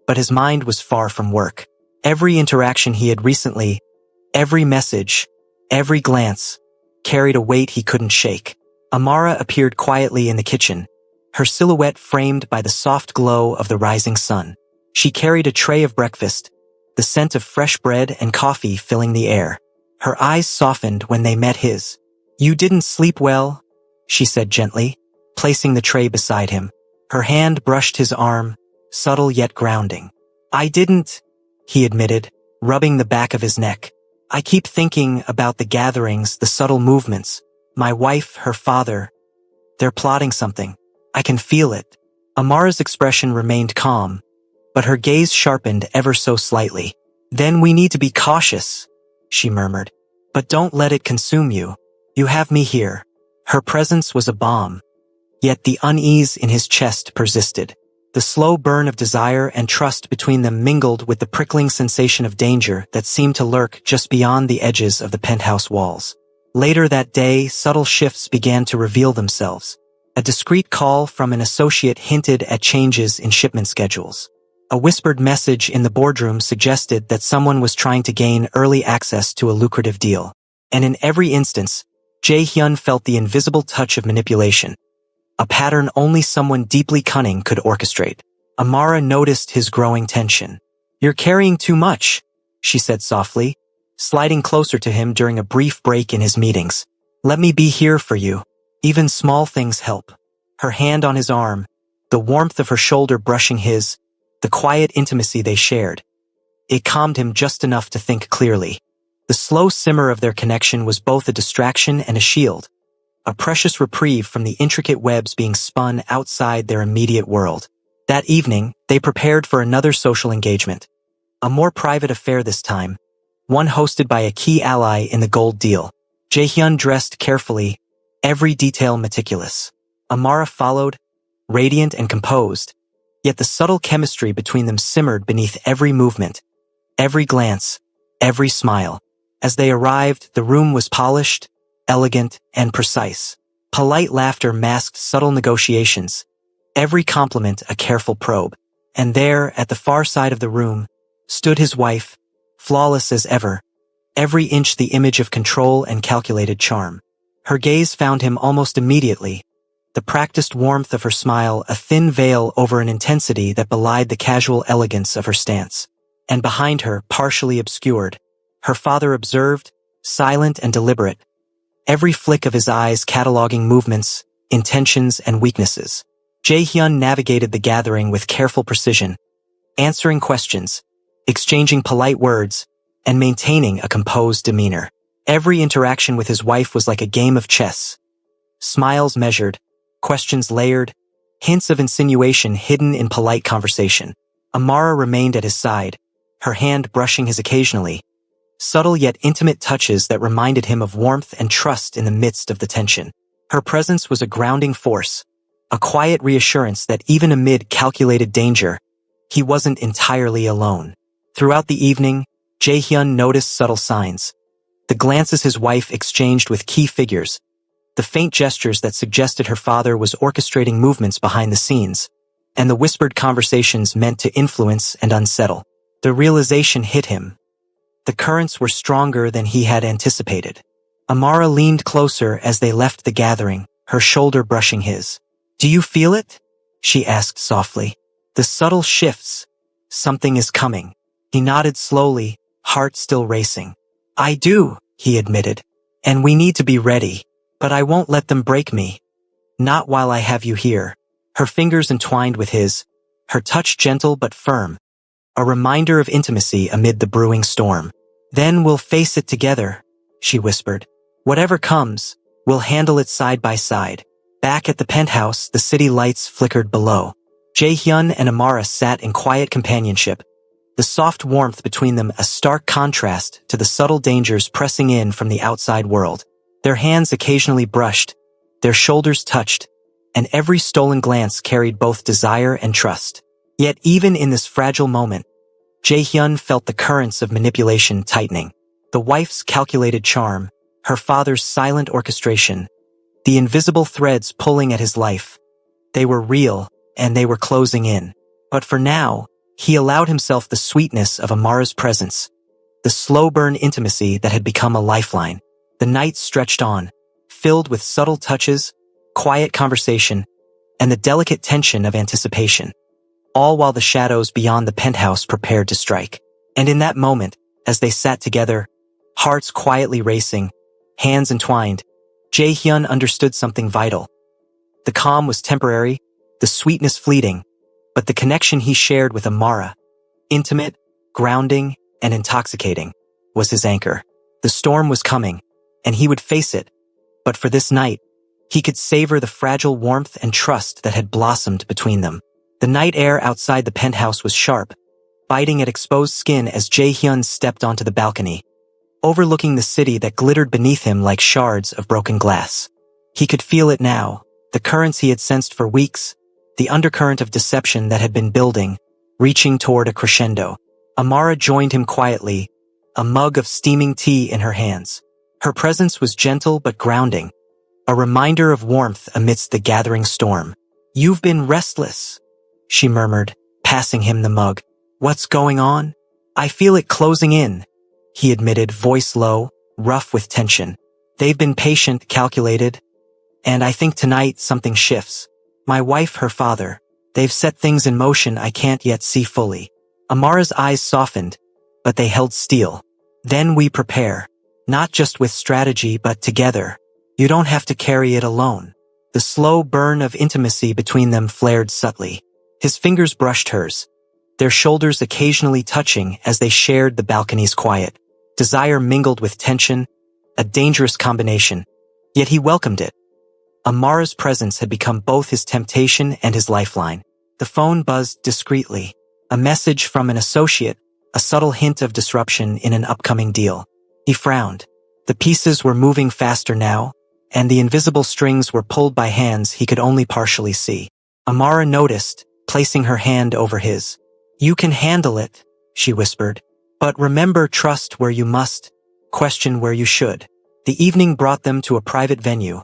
but his mind was far from work. Every interaction he had recently, every message, every glance, carried a weight he couldn't shake. Amara appeared quietly in the kitchen, her silhouette framed by the soft glow of the rising sun. She carried a tray of breakfast, the scent of fresh bread and coffee filling the air. Her eyes softened when they met his. "You didn't sleep well," she said gently, placing the tray beside him. Her hand brushed his arm, subtle yet grounding. "I didn't," he admitted, rubbing the back of his neck. "I keep thinking about the gatherings, the subtle movements. My wife, her father. They're plotting something. I can feel it." Amara's expression remained calm, but her gaze sharpened ever so slightly. "Then we need to be cautious," she murmured. "But don't let it consume you. You have me here." Her presence was a balm, Yet the unease in his chest persisted. The slow burn of desire and trust between them mingled with the prickling sensation of danger that seemed to lurk just beyond the edges of the penthouse walls. Later that day, subtle shifts began to reveal themselves. A discreet call from an associate hinted at changes in shipment schedules. A whispered message in the boardroom suggested that someone was trying to gain early access to a lucrative deal. And in every instance, Jae-hyun felt the invisible touch of manipulation, a pattern only someone deeply cunning could orchestrate. Amara noticed his growing tension. "You're carrying too much," she said softly, sliding closer to him during a brief break in his meetings. "Let me be here for you. Even small things help." Her hand on his arm, the warmth of her shoulder brushing his, the quiet intimacy they shared. It calmed him just enough to think clearly. The slow simmer of their connection was both a distraction and a shield, a precious reprieve from the intricate webs being spun outside their immediate world. That evening, they prepared for another social engagement. A more private affair this time, one hosted by a key ally in the gold deal. Jae-hyun dressed carefully, every detail meticulous. Amara followed, radiant and composed, yet the subtle chemistry between them simmered beneath every movement, every glance, every smile. As they arrived, the room was polished, elegant, and precise. Polite laughter masked subtle negotiations, every compliment a careful probe. And there, at the far side of the room, stood his wife, flawless as ever, every inch the image of control and calculated charm. Her gaze found him almost immediately, the practiced warmth of her smile a thin veil over an intensity that belied the casual elegance of her stance. And behind her, partially obscured, her father observed, silent and deliberate, every flick of his eyes cataloging movements, intentions, and weaknesses. Jae-hyun navigated the gathering with careful precision, answering questions, exchanging polite words, and maintaining a composed demeanor. Every interaction with his wife was like a game of chess. Smiles measured, questions layered, hints of insinuation hidden in polite conversation. Amara remained at his side, her hand brushing his occasionally, subtle yet intimate touches that reminded him of warmth and trust in the midst of the tension. Her presence was a grounding force, a quiet reassurance that even amid calculated danger, he wasn't entirely alone. Throughout the evening, Jae-hyun noticed subtle signs. The glances his wife exchanged with key figures, the faint gestures that suggested her father was orchestrating movements behind the scenes, and the whispered conversations meant to influence and unsettle. The realization hit him. The currents were stronger than he had anticipated. Amara leaned closer as they left the gathering, her shoulder brushing his. "Do you feel it?" she asked softly. "The subtle shifts. Something is coming." He nodded slowly, heart still racing. "I do," he admitted. "And we need to be ready. But I won't let them break me. Not while I have you here." Her fingers entwined with his, her touch gentle but firm, a reminder of intimacy amid the brewing storm. "Then we'll face it together," she whispered. "Whatever comes, we'll handle it side by side." Back at the penthouse, the city lights flickered below. Jae-hyun and Amara sat in quiet companionship, the soft warmth between them a stark contrast to the subtle dangers pressing in from the outside world. Their hands occasionally brushed, their shoulders touched, and every stolen glance carried both desire and trust. Yet even in this fragile moment, Jae-hyun felt the currents of manipulation tightening. The wife's calculated charm, her father's silent orchestration, the invisible threads pulling at his life. They were real, and they were closing in. But for now, he allowed himself the sweetness of Amara's presence, the slow-burn intimacy that had become a lifeline. The night stretched on, filled with subtle touches, quiet conversation, and the delicate tension of anticipation, all while the shadows beyond the penthouse prepared to strike. And in that moment, as they sat together, hearts quietly racing, hands entwined, Jae-hyun understood something vital. The calm was temporary, the sweetness fleeting, but the connection he shared with Amara, intimate, grounding, and intoxicating, was his anchor. The storm was coming, and he would face it, but for this night, he could savor the fragile warmth and trust that had blossomed between them. The night air outside the penthouse was sharp, biting at exposed skin as Jae-hyun stepped onto the balcony, overlooking the city that glittered beneath him like shards of broken glass. He could feel it now, the currents he had sensed for weeks, the undercurrent of deception that had been building, reaching toward a crescendo. Amara joined him quietly, a mug of steaming tea in her hands. Her presence was gentle but grounding, a reminder of warmth amidst the gathering storm. "You've been restless," she murmured, passing him the mug. "What's going on?" "I feel it closing in," he admitted, voice low, rough with tension. "They've been patient, calculated, and I think tonight something shifts. My wife, her father, they've set things in motion I can't yet see fully." Amara's eyes softened, but they held steel. "Then we prepare. Not just with strategy but together. You don't have to carry it alone." The slow burn of intimacy between them flared subtly. His fingers brushed hers, their shoulders occasionally touching as they shared the balcony's quiet. Desire mingled with tension, a dangerous combination, yet he welcomed it. Amara's presence had become both his temptation and his lifeline. The phone buzzed discreetly. A message from an associate, a subtle hint of disruption in an upcoming deal. He frowned. The pieces were moving faster now, and the invisible strings were pulled by hands he could only partially see. Amara noticed, placing her hand over his. "You can handle it," she whispered. "But remember, trust where you must, question where you should." The evening brought them to a private venue,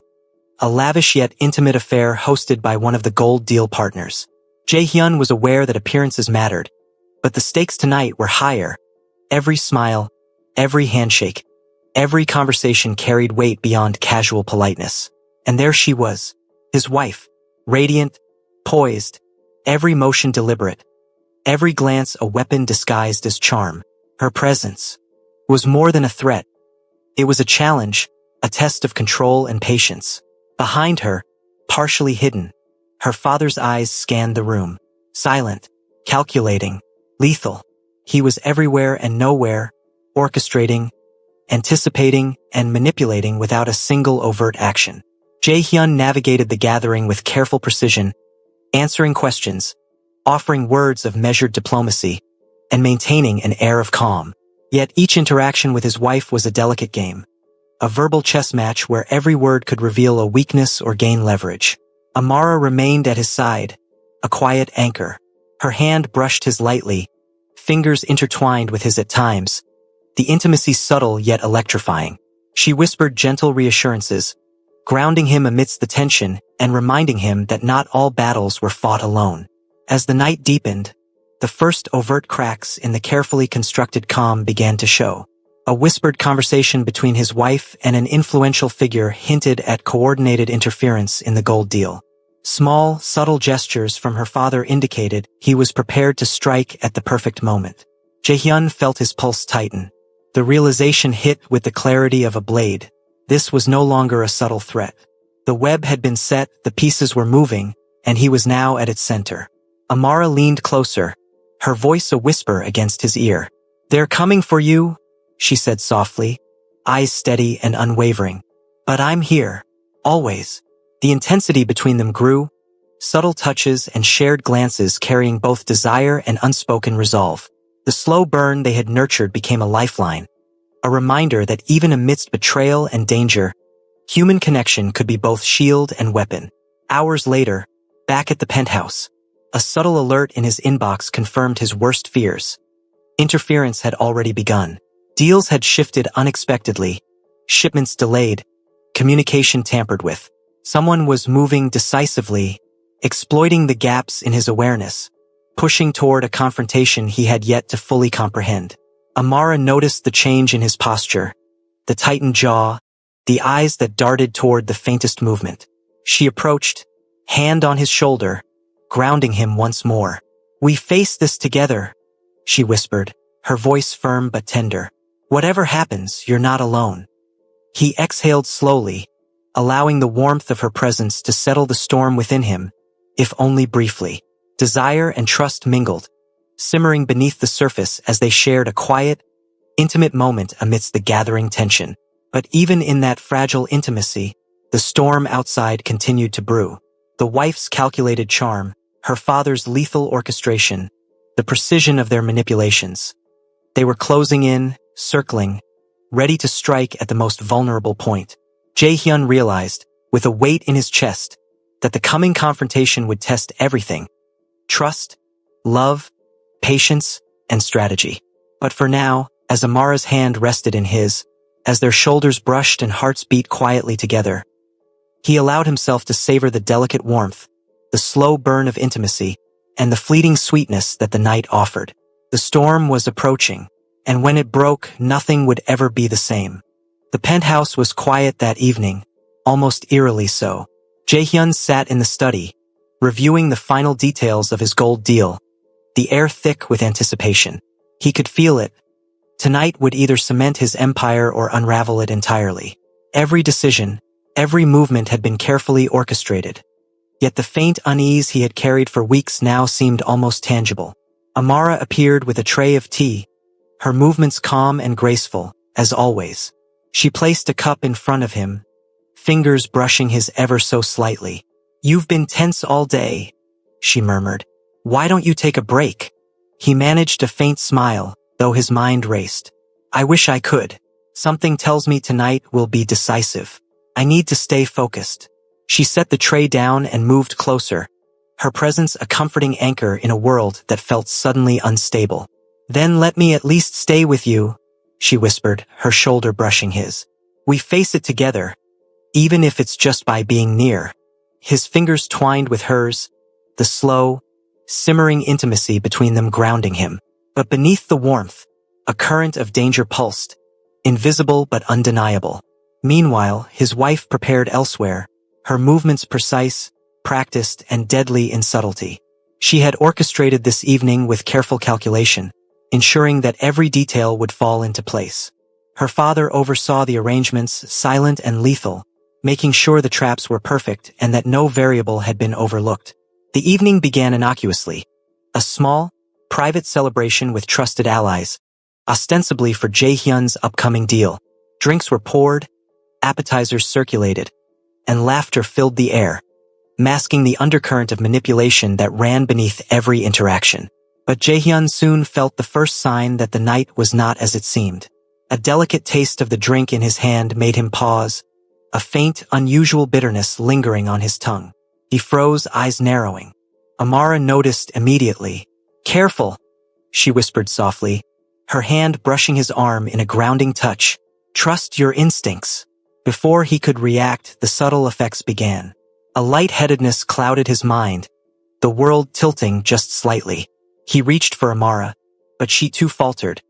a lavish yet intimate affair hosted by one of the gold deal partners. Jae-hyun was aware that appearances mattered, but the stakes tonight were higher. Every smile, every handshake, every conversation carried weight beyond casual politeness. And there she was, his wife, radiant, poised, every motion deliberate, every glance a weapon disguised as charm. Her presence was more than a threat. It was a challenge, a test of control and patience. Behind her, partially hidden, her father's eyes scanned the room. Silent, calculating, lethal. He was everywhere and nowhere, orchestrating, anticipating, and manipulating without a single overt action. Jae-hyun navigated the gathering with careful precision, answering questions, offering words of measured diplomacy, and maintaining an air of calm. Yet each interaction with his wife was a delicate game, a verbal chess match where every word could reveal a weakness or gain leverage. Amara remained at his side, a quiet anchor. Her hand brushed his lightly, fingers intertwined with his at times, the intimacy subtle yet electrifying. She whispered gentle reassurances, grounding him amidst the tension and reminding him that not all battles were fought alone. As the night deepened, the first overt cracks in the carefully constructed calm began to show. A whispered conversation between his wife and an influential figure hinted at coordinated interference in the gold deal. Small, subtle gestures from her father indicated he was prepared to strike at the perfect moment. Jae-hyun felt his pulse tighten. The realization hit with the clarity of a blade. This was no longer a subtle threat. The web had been set, the pieces were moving, and he was now at its center. Amara leaned closer, her voice a whisper against his ear. "They're coming for you," she said softly, eyes steady and unwavering. "But I'm here. Always." The intensity between them grew, subtle touches and shared glances carrying both desire and unspoken resolve. The slow burn they had nurtured became a lifeline, a reminder that even amidst betrayal and danger, human connection could be both shield and weapon. Hours later, back at the penthouse, a subtle alert in his inbox confirmed his worst fears. Interference had already begun. Deals had shifted unexpectedly, shipments delayed, communication tampered with. Someone was moving decisively, exploiting the gaps in his awareness, pushing toward a confrontation he had yet to fully comprehend. Amara noticed the change in his posture, the tightened jaw, the eyes that darted toward the faintest movement. She approached, hand on his shoulder, grounding him once more. "We face this together," she whispered, her voice firm but tender. "Whatever happens, you're not alone." He exhaled slowly, allowing the warmth of her presence to settle the storm within him, if only briefly. Desire and trust mingled, simmering beneath the surface as they shared a quiet, intimate moment amidst the gathering tension. But even in that fragile intimacy, the storm outside continued to brew. The wife's calculated charm, her father's lethal orchestration, the precision of their manipulations. They were closing in, circling, ready to strike at the most vulnerable point. Jae-hyun realized, with a weight in his chest, that the coming confrontation would test everything: trust, love, patience, and strategy. But for now, as Amara's hand rested in his, as their shoulders brushed and hearts beat quietly together, he allowed himself to savor the delicate warmth, the slow burn of intimacy, and the fleeting sweetness that the night offered. The storm was approaching, and when it broke, nothing would ever be the same. The penthouse was quiet that evening, almost eerily so. Jae-hyun sat in the study, reviewing the final details of his gold deal, the air thick with anticipation. He could feel it. Tonight would either cement his empire or unravel it entirely. Every decision, every movement had been carefully orchestrated. Yet the faint unease he had carried for weeks now seemed almost tangible. Amara appeared with a tray of tea, her movements calm and graceful, as always. She placed a cup in front of him, fingers brushing his ever so slightly. "You've been tense all day," she murmured. "Why don't you take a break?" He managed a faint smile, though his mind raced. "I wish I could. Something tells me tonight will be decisive. I need to stay focused." She set the tray down and moved closer, her presence a comforting anchor in a world that felt suddenly unstable. "Then let me at least stay with you," she whispered, her shoulder brushing his. "We face it together, even if it's just by being near." His fingers twined with hers, the slow, simmering intimacy between them grounding him. But beneath the warmth, a current of danger pulsed, invisible but undeniable. Meanwhile, his wife prepared elsewhere, her movements precise, practiced, and deadly in subtlety. She had orchestrated this evening with careful calculation, ensuring that every detail would fall into place. Her father oversaw the arrangements, silent and lethal, making sure the traps were perfect and that no variable had been overlooked. The evening began innocuously, a small, private celebration with trusted allies, ostensibly for Jae-hyun's upcoming deal. Drinks were poured, appetizers circulated, and laughter filled the air, masking the undercurrent of manipulation that ran beneath every interaction. But Jae-hyun soon felt the first sign that the night was not as it seemed. A delicate taste of the drink in his hand made him pause, a faint, unusual bitterness lingering on his tongue. He froze, eyes narrowing. Amara noticed immediately. "Careful," she whispered softly, her hand brushing his arm in a grounding touch. "Trust your instincts." Before he could react, the subtle effects began. A lightheadedness clouded his mind, the world tilting just slightly. He reached for Amara, but she too faltered,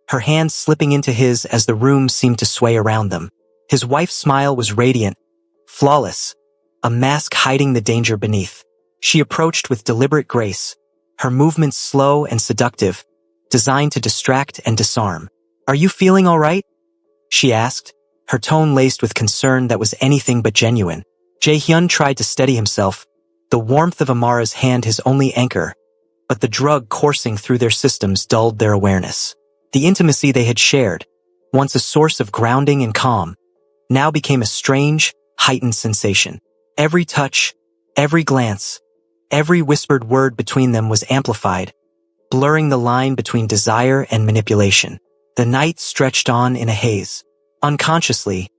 her hand slipping into his as the room seemed to sway around them. His wife's smile was radiant, flawless, a mask hiding the danger beneath. She approached with deliberate grace, her movements slow and seductive, designed to distract and disarm. "Are you feeling all right?" she asked, her tone laced with concern that was anything but genuine. Jae-hyun tried to steady himself, the warmth of Amara's hand his only anchor, but the drug coursing through their systems dulled their awareness. The intimacy they had shared, once a source of grounding and calm, now became a strange, heightened sensation. Every touch, every glance, every whispered word between them was amplified, blurring the line between desire and manipulation. The night stretched on in a haze. Unconsciously,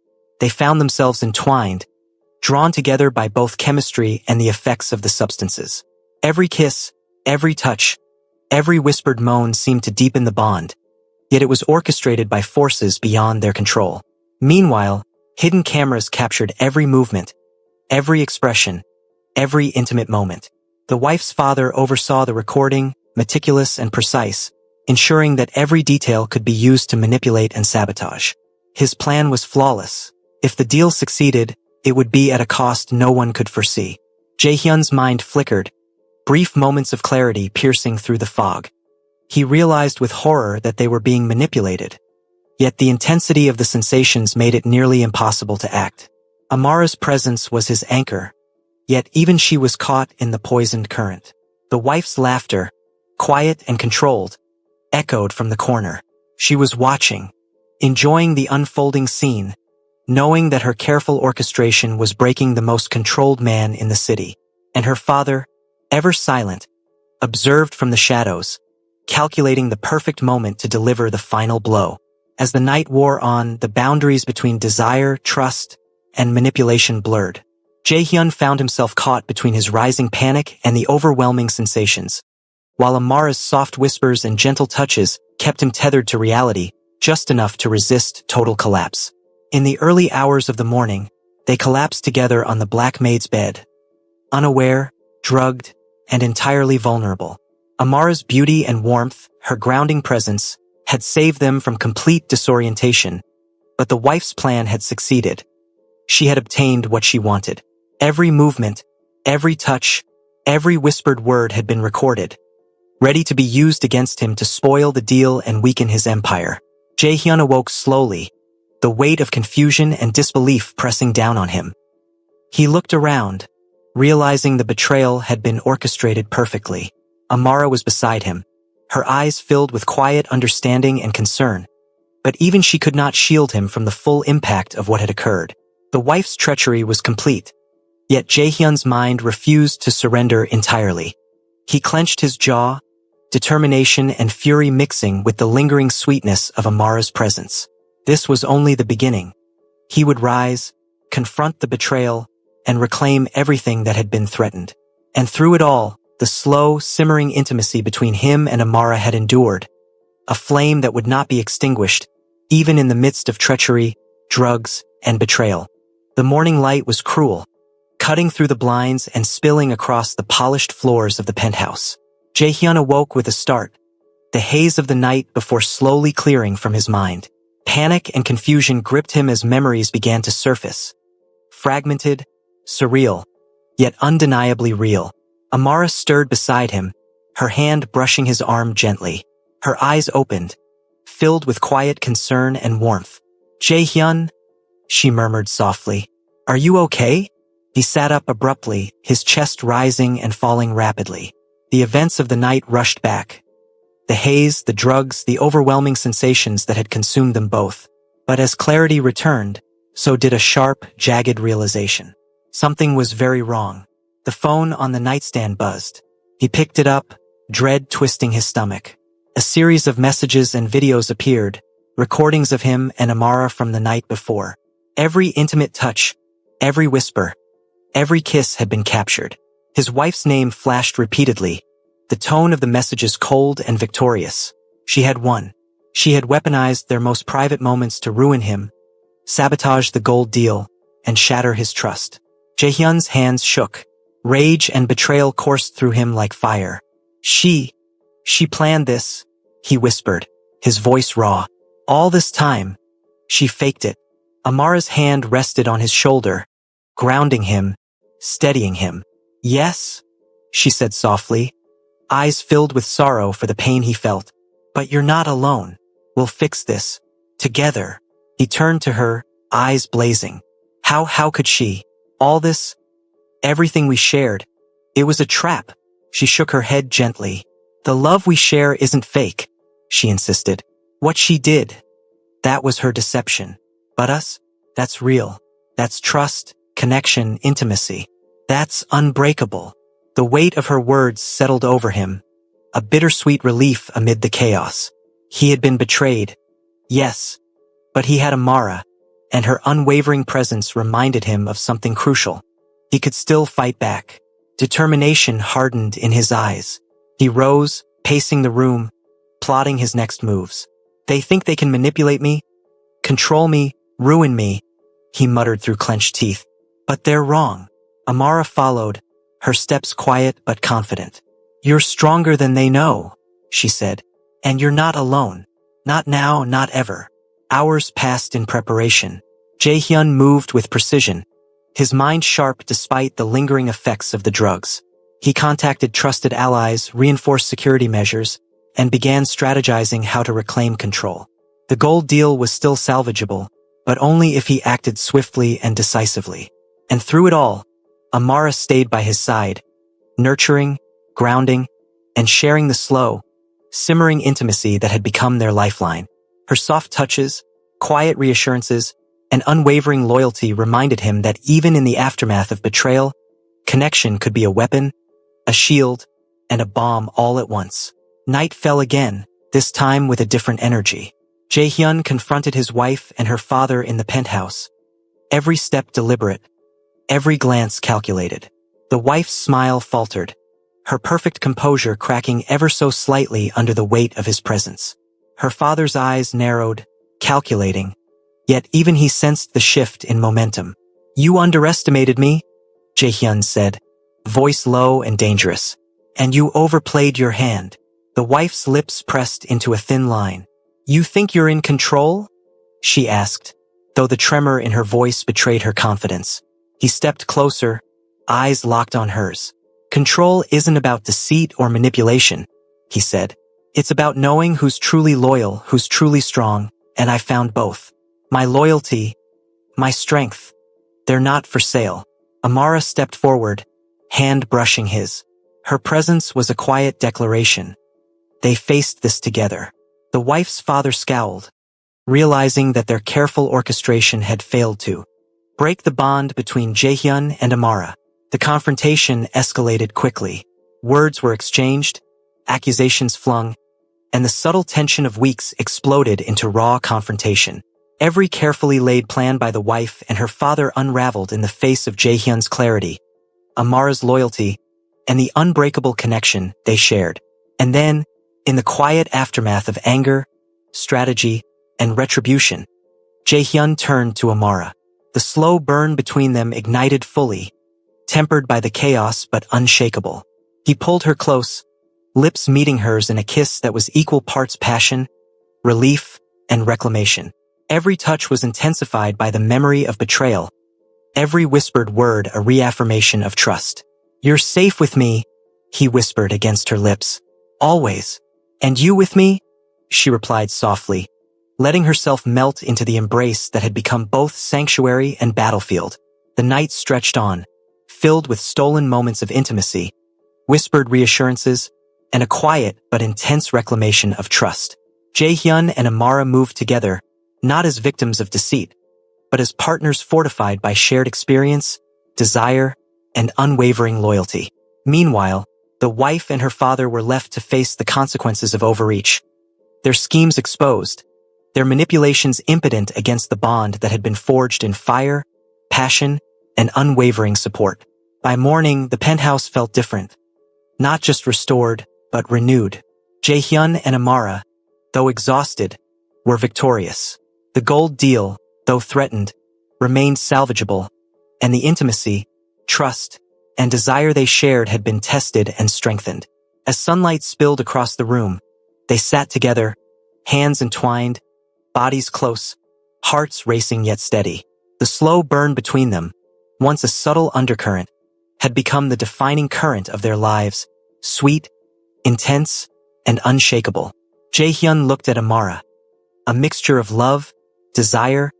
they found themselves entwined, drawn together by both chemistry and the effects of the substances. Every kiss, every touch, every whispered moan seemed to deepen the bond, yet it was orchestrated by forces beyond their control. Meanwhile, hidden cameras captured every movement, every expression, every intimate moment. The wife's father oversaw the recording, meticulous and precise, ensuring that every detail could be used to manipulate and sabotage. His plan was flawless. If the deal succeeded, it would be at a cost no one could foresee. Jae-hyun's mind flickered, brief moments of clarity piercing through the fog. He realized with horror that they were being manipulated, yet the intensity of the sensations made it nearly impossible to act. Amara's presence was his anchor, yet even she was caught in the poisoned current. The wife's laughter, quiet and controlled, echoed from the corner. She was watching, enjoying the unfolding scene, knowing that her careful orchestration was breaking the most controlled man in the city. And her father, ever silent, observed from the shadows, calculating the perfect moment to deliver the final blow. As the night wore on, the boundaries between desire, trust, and manipulation blurred. Jae-hyun found himself caught between his rising panic and the overwhelming sensations, while Amara's soft whispers and gentle touches kept him tethered to reality, just enough to resist total collapse. In the early hours of the morning, they collapsed together on the Black Maid's bed, unaware, drugged, and entirely vulnerable. Amara's beauty and warmth, her grounding presence, had saved them from complete disorientation, but the wife's plan had succeeded. She had obtained what she wanted. Every movement, every touch, every whispered word had been recorded, ready to be used against him to spoil the deal and weaken his empire. Jae-hyun awoke slowly, the weight of confusion and disbelief pressing down on him. He looked around, realizing the betrayal had been orchestrated perfectly. Amara was beside him, her eyes filled with quiet understanding and concern, but even she could not shield him from the full impact of what had occurred. The wife's treachery was complete, yet Jae-hyun's mind refused to surrender entirely. He clenched his jaw, determination and fury mixing with the lingering sweetness of Amara's presence. This was only the beginning. He would rise, confront the betrayal, and reclaim everything that had been threatened. And through it all, the slow, simmering intimacy between him and Amara had endured, a flame that would not be extinguished, even in the midst of treachery, drugs, and betrayal. The morning light was cruel, cutting through the blinds and spilling across the polished floors of the penthouse. Jae-hyun awoke with a start, the haze of the night before slowly clearing from his mind. Panic and confusion gripped him as memories began to surface. Fragmented, surreal, yet undeniably real. Amara stirred beside him, her hand brushing his arm gently. Her eyes opened, filled with quiet concern and warmth. "Jae-hyun," she murmured softly. "Are you okay?" He sat up abruptly, his chest rising and falling rapidly. The events of the night rushed back. The haze, the drugs, the overwhelming sensations that had consumed them both. But as clarity returned, so did a sharp, jagged realization. Something was very wrong. The phone on the nightstand buzzed. He picked it up, dread twisting his stomach. A series of messages and videos appeared, recordings of him and Amara from the night before. Every intimate touch, every whisper, every kiss had been captured. His wife's name flashed repeatedly, the tone of the messages cold and victorious. She had won. She had weaponized their most private moments to ruin him, sabotage the gold deal, and shatter his trust. Jae-hyun's hands shook. Rage and betrayal coursed through him like fire. She planned this, he whispered, his voice raw. All this time, she faked it. Amara's hand rested on his shoulder, grounding him, steadying him. "Yes," she said softly, eyes filled with sorrow for the pain he felt. "But you're not alone. We'll fix this. Together." He turned to her, eyes blazing. How could she? All this? Everything we shared. It was a trap. She shook her head gently. "The love we share isn't fake," she insisted. "What she did, that was her deception. But us? That's real. That's trust, connection, intimacy. That's unbreakable." The weight of her words settled over him, a bittersweet relief amid the chaos. He had been betrayed, yes, but he had Amara, and her unwavering presence reminded him of something crucial. He could still fight back. Determination hardened in his eyes. He rose, pacing the room, plotting his next moves. "They think they can manipulate me, control me, ruin me," he muttered through clenched teeth. "But they're wrong." Amara followed, her steps quiet but confident. "You're stronger than they know," she said. "And you're not alone. Not now, not ever." Hours passed in preparation. Jae-hyun moved with precision, his mind sharp despite the lingering effects of the drugs. He contacted trusted allies, reinforced security measures, and began strategizing how to reclaim control. The gold deal was still salvageable, but only if he acted swiftly and decisively. And through it all, Amara stayed by his side, nurturing, grounding, and sharing the slow, simmering intimacy that had become their lifeline. Her soft touches, quiet reassurances, and unwavering loyalty reminded him that even in the aftermath of betrayal, connection could be a weapon, a shield, and a bomb all at once. Night fell again, this time with a different energy. Jae-hyun confronted his wife and her father in the penthouse, every step deliberate, every glance calculated. The wife's smile faltered, her perfect composure cracking ever so slightly under the weight of his presence. Her father's eyes narrowed, calculating, yet even he sensed the shift in momentum. "You underestimated me," Jae-hyun said, voice low and dangerous. "And you overplayed your hand." The wife's lips pressed into a thin line. "You think you're in control?" she asked, though the tremor in her voice betrayed her confidence. He stepped closer, eyes locked on hers. "Control isn't about deceit or manipulation," he said. "It's about knowing who's truly loyal, who's truly strong, and I found both. My loyalty, my strength, they're not for sale." Amara stepped forward, hand brushing his. Her presence was a quiet declaration. They faced this together. The wife's father scowled, realizing that their careful orchestration had failed to break the bond between Jae-hyun and Amara. The confrontation escalated quickly. Words were exchanged, accusations flung, and the subtle tension of weeks exploded into raw confrontation. Every carefully laid plan by the wife and her father unraveled in the face of Jae-hyun's clarity, Amara's loyalty, and the unbreakable connection they shared. And then, in the quiet aftermath of anger, strategy, and retribution, Jae-hyun turned to Amara. The slow burn between them ignited fully, tempered by the chaos but unshakable. He pulled her close, lips meeting hers in a kiss that was equal parts passion, relief, and reclamation. Every touch was intensified by the memory of betrayal, every whispered word a reaffirmation of trust. "You're safe with me," he whispered against her lips. "Always." "And you with me?" she replied softly, letting herself melt into the embrace that had become both sanctuary and battlefield. The night stretched on, filled with stolen moments of intimacy, whispered reassurances, and a quiet but intense reclamation of trust. Jae-hyun and Amara moved together, not as victims of deceit, but as partners fortified by shared experience, desire, and unwavering loyalty. Meanwhile, the wife and her father were left to face the consequences of overreach. Their schemes exposed, their manipulations impotent against the bond that had been forged in fire, passion, and unwavering support. By morning, the penthouse felt different. Not just restored, but renewed. Jae-hyun and Amara, though exhausted, were victorious. The gold deal, though threatened, remained salvageable, and the intimacy, trust, and desire they shared had been tested and strengthened. As sunlight spilled across the room, they sat together, hands entwined, bodies close, hearts racing yet steady. The slow burn between them, once a subtle undercurrent, had become the defining current of their lives, sweet, intense, and unshakable. Jae-hyun looked at Amara, a mixture of love, desire,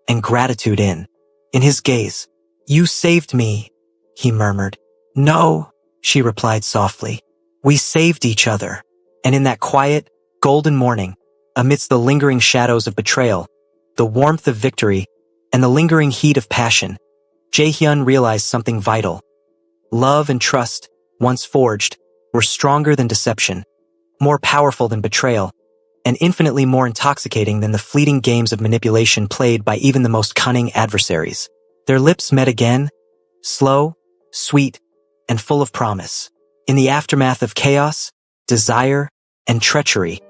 and gratitude in his gaze. "You saved me," he murmured. "No," she replied softly. "We saved each other." And in that quiet, golden morning, amidst the lingering shadows of betrayal, the warmth of victory, and the lingering heat of passion, Jae-hyun realized something vital. Love and trust, once forged, were stronger than deception, more powerful than betrayal, and infinitely more intoxicating than the fleeting games of manipulation played by even the most cunning adversaries. Their lips met again, slow, sweet, and full of promise. In the aftermath of chaos, desire, and treachery,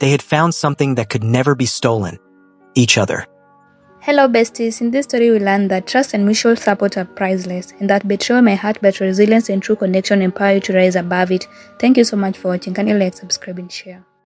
they had found something that could never be stolen: each other. Hello besties, in this story we learned that trust and mutual support are priceless, and that betrayal may hurt but resilience and true connection empower you to rise above it. Thank you so much for watching. Can you like, subscribe and share?